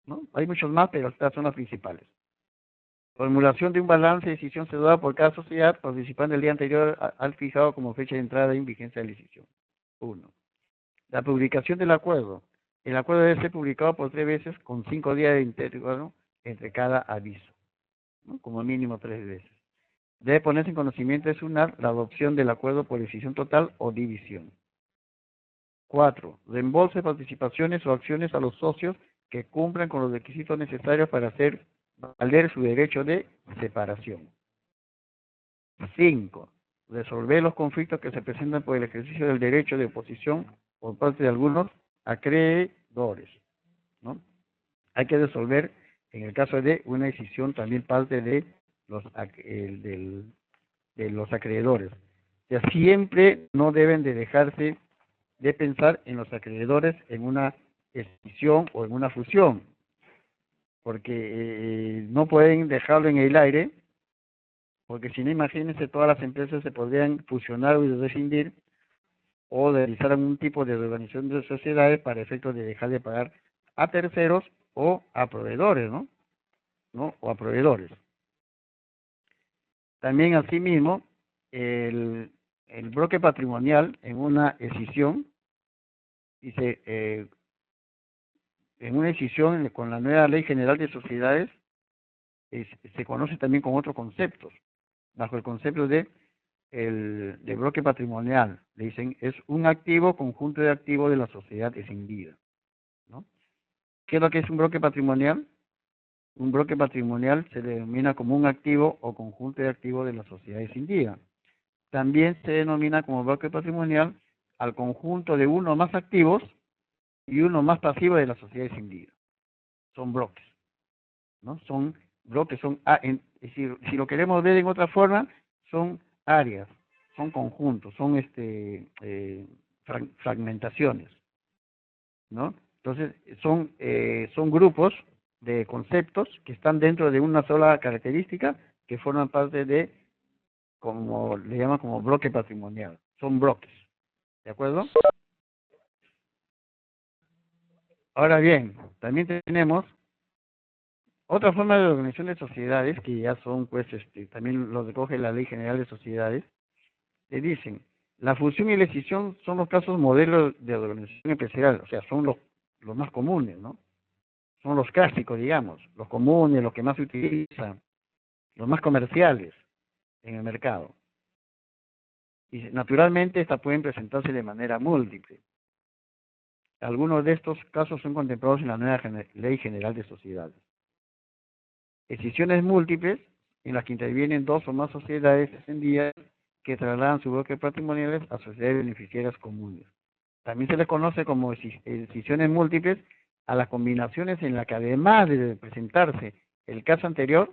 ¿no? Hay muchos más, pero estas son las principales. Formulación de un balance de decisión se da por cada sociedad participante el día anterior al fijado como fecha de entrada en vigencia de la decisión. 1. La publicación del acuerdo. El acuerdo debe ser publicado por 3 veces con 5 días de intervalo entre cada aviso, ¿no? Como mínimo 3 veces. Debe ponerse en conocimiento de SUNAT la adopción del acuerdo por decisión total o división. 4. Reembolse participaciones o acciones a los socios que cumplan con los requisitos necesarios para hacer valer su derecho de separación. 5. Resolver los conflictos que se presentan por el ejercicio del derecho de oposición por parte de algunos acreedores, ¿no? Hay que resolver, en el caso de una decisión, también parte de los acreedores. O sea, siempre no deben de dejarse de pensar en los acreedores en una escisión o en una fusión, porque no pueden dejarlo en el aire, porque si no, imagínense, todas las empresas se podrían fusionar o rescindir o realizar algún tipo de reorganización de sociedades para efectos de dejar de pagar a terceros o a proveedores, ¿no? O a proveedores. También, asimismo, el bloque patrimonial en una escisión, dice, en una decisión con la nueva Ley General de Sociedades, se conoce también con otros conceptos, bajo el concepto de bloque patrimonial. Le dicen, es un activo, conjunto de activos de la sociedad escindida, ¿no? ¿Qué es lo que es un bloque patrimonial? Un bloque patrimonial se denomina como un activo o conjunto de activos de la sociedad escindida. También se denomina como bloque patrimonial al conjunto de uno más activos y uno más pasivo de la sociedad escindida. Son bloques, ¿no? Son bloques, es decir, si lo queremos ver en otra forma, son áreas, son conjuntos, son fragmentaciones, ¿no? Entonces, son grupos de conceptos que están dentro de una sola característica que forman parte de, como le llaman, como bloque patrimonial. Son bloques, ¿de acuerdo? Ahora bien, también tenemos otra forma de organización de sociedades que ya son, pues, también lo recoge la Ley General de Sociedades. Le dicen, la fusión y la escisión son los casos modelos de organización empresarial, o sea, son los más comunes, ¿no? Son los clásicos, digamos, los comunes, los que más se utilizan, los más comerciales en el mercado. Y naturalmente estas pueden presentarse de manera múltiple. Algunos de estos casos son contemplados en la nueva Ley General de Sociedades. Escisiones múltiples, en las que intervienen dos o más sociedades extendidas que trasladan sus bloques patrimoniales a sociedades beneficiarias comunes. También se les conoce como escisiones múltiples a las combinaciones en las que, además de presentarse el caso anterior,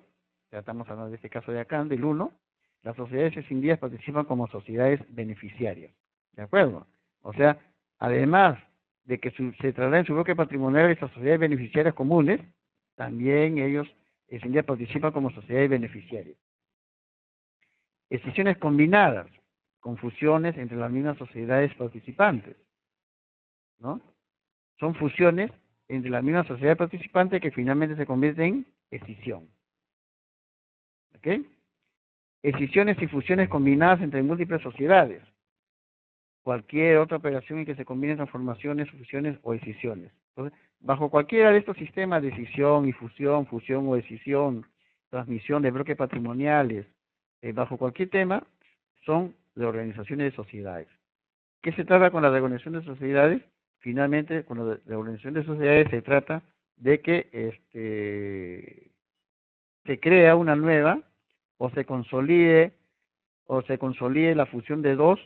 ya estamos hablando de este caso de acá, del 1, las sociedades escindidas participan como sociedades beneficiarias. ¿De acuerdo? O sea, además de que se trasladen su bloque patrimonial a estas sociedades beneficiarias comunes, también ellos escindidas participan como sociedades beneficiarias. Escisiones combinadas, con fusiones entre las mismas sociedades participantes, ¿no? Son fusiones entre las mismas sociedades participantes que finalmente se convierten en escisión. ¿Ok? Escisiones y fusiones combinadas entre múltiples sociedades. Cualquier otra operación en que se combinen transformaciones, fusiones o escisiones. Entonces, bajo cualquiera de estos sistemas de escisión y fusión, fusión o escisión, transmisión de bloques patrimoniales, bajo cualquier tema, son de organizaciones de sociedades. ¿Qué se trata con la reorganización de sociedades? Finalmente, con la reorganización de sociedades se trata de que se crea una nueva o se consolide la fusión de dos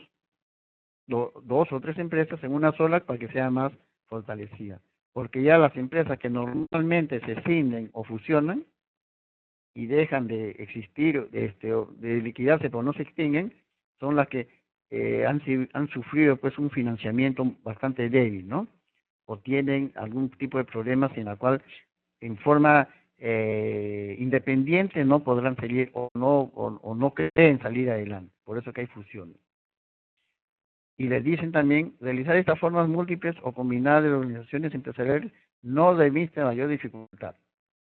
o tres empresas en una sola para que sea más fortalecida. Porque ya las empresas que normalmente se cinden o fusionan y dejan de existir, de liquidarse pero no se extinguen, son las que han sufrido pues un financiamiento bastante débil, ¿no? O tienen algún tipo de problemas en la cual en forma independiente no podrán salir o no creen salir adelante. Por eso que hay fusiones. Y les dicen también, realizar estas formas múltiples o combinadas de organizaciones empresariales no reviste mayor dificultad.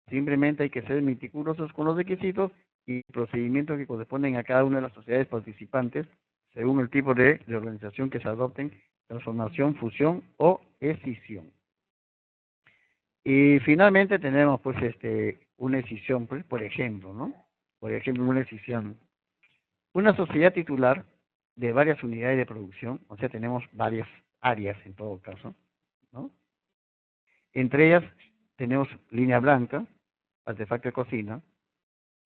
Simplemente hay que ser meticulosos con los requisitos y procedimientos que corresponden a cada una de las sociedades participantes según el tipo de organización que se adopten, transformación, fusión o escisión. Y finalmente tenemos pues una escisión, pues, por ejemplo, ¿no? Por ejemplo, una escisión. Una sociedad titular de varias unidades de producción, o sea, tenemos varias áreas en todo caso, ¿no? Entre ellas tenemos línea blanca, artefacto de cocina,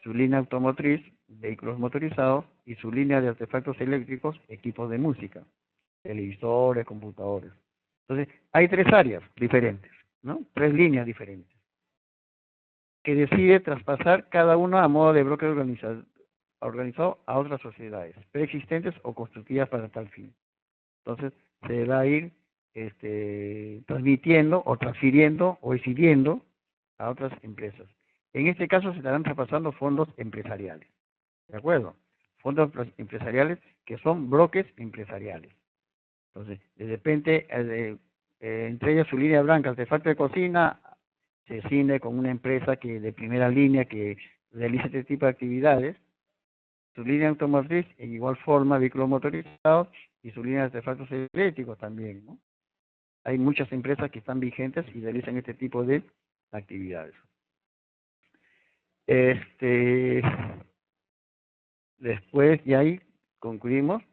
su línea automotriz, vehículos motorizados, y su línea de artefactos eléctricos, equipos de música, televisores, computadores. Entonces, hay tres áreas diferentes, ¿no? Tres líneas diferentes, que decide traspasar cada una a modo de bloque organizado a otras sociedades, preexistentes o construidas para tal fin. Entonces, se va a ir transmitiendo o transfiriendo o exhibiendo a otras empresas. En este caso se estarán traspasando fondos empresariales, ¿de acuerdo? Fondos empresariales que son bloques empresariales. Entonces, de repente, entre ellas su línea blanca, artefacto de cocina, se cine con una empresa que de primera línea que realiza este tipo de actividades, su línea automotriz en igual forma, vehículos motorizados, y su línea de artefactos eléctricos también, ¿no? Hay muchas empresas que están vigentes y realizan este tipo de actividades. Después, y ahí concluimos,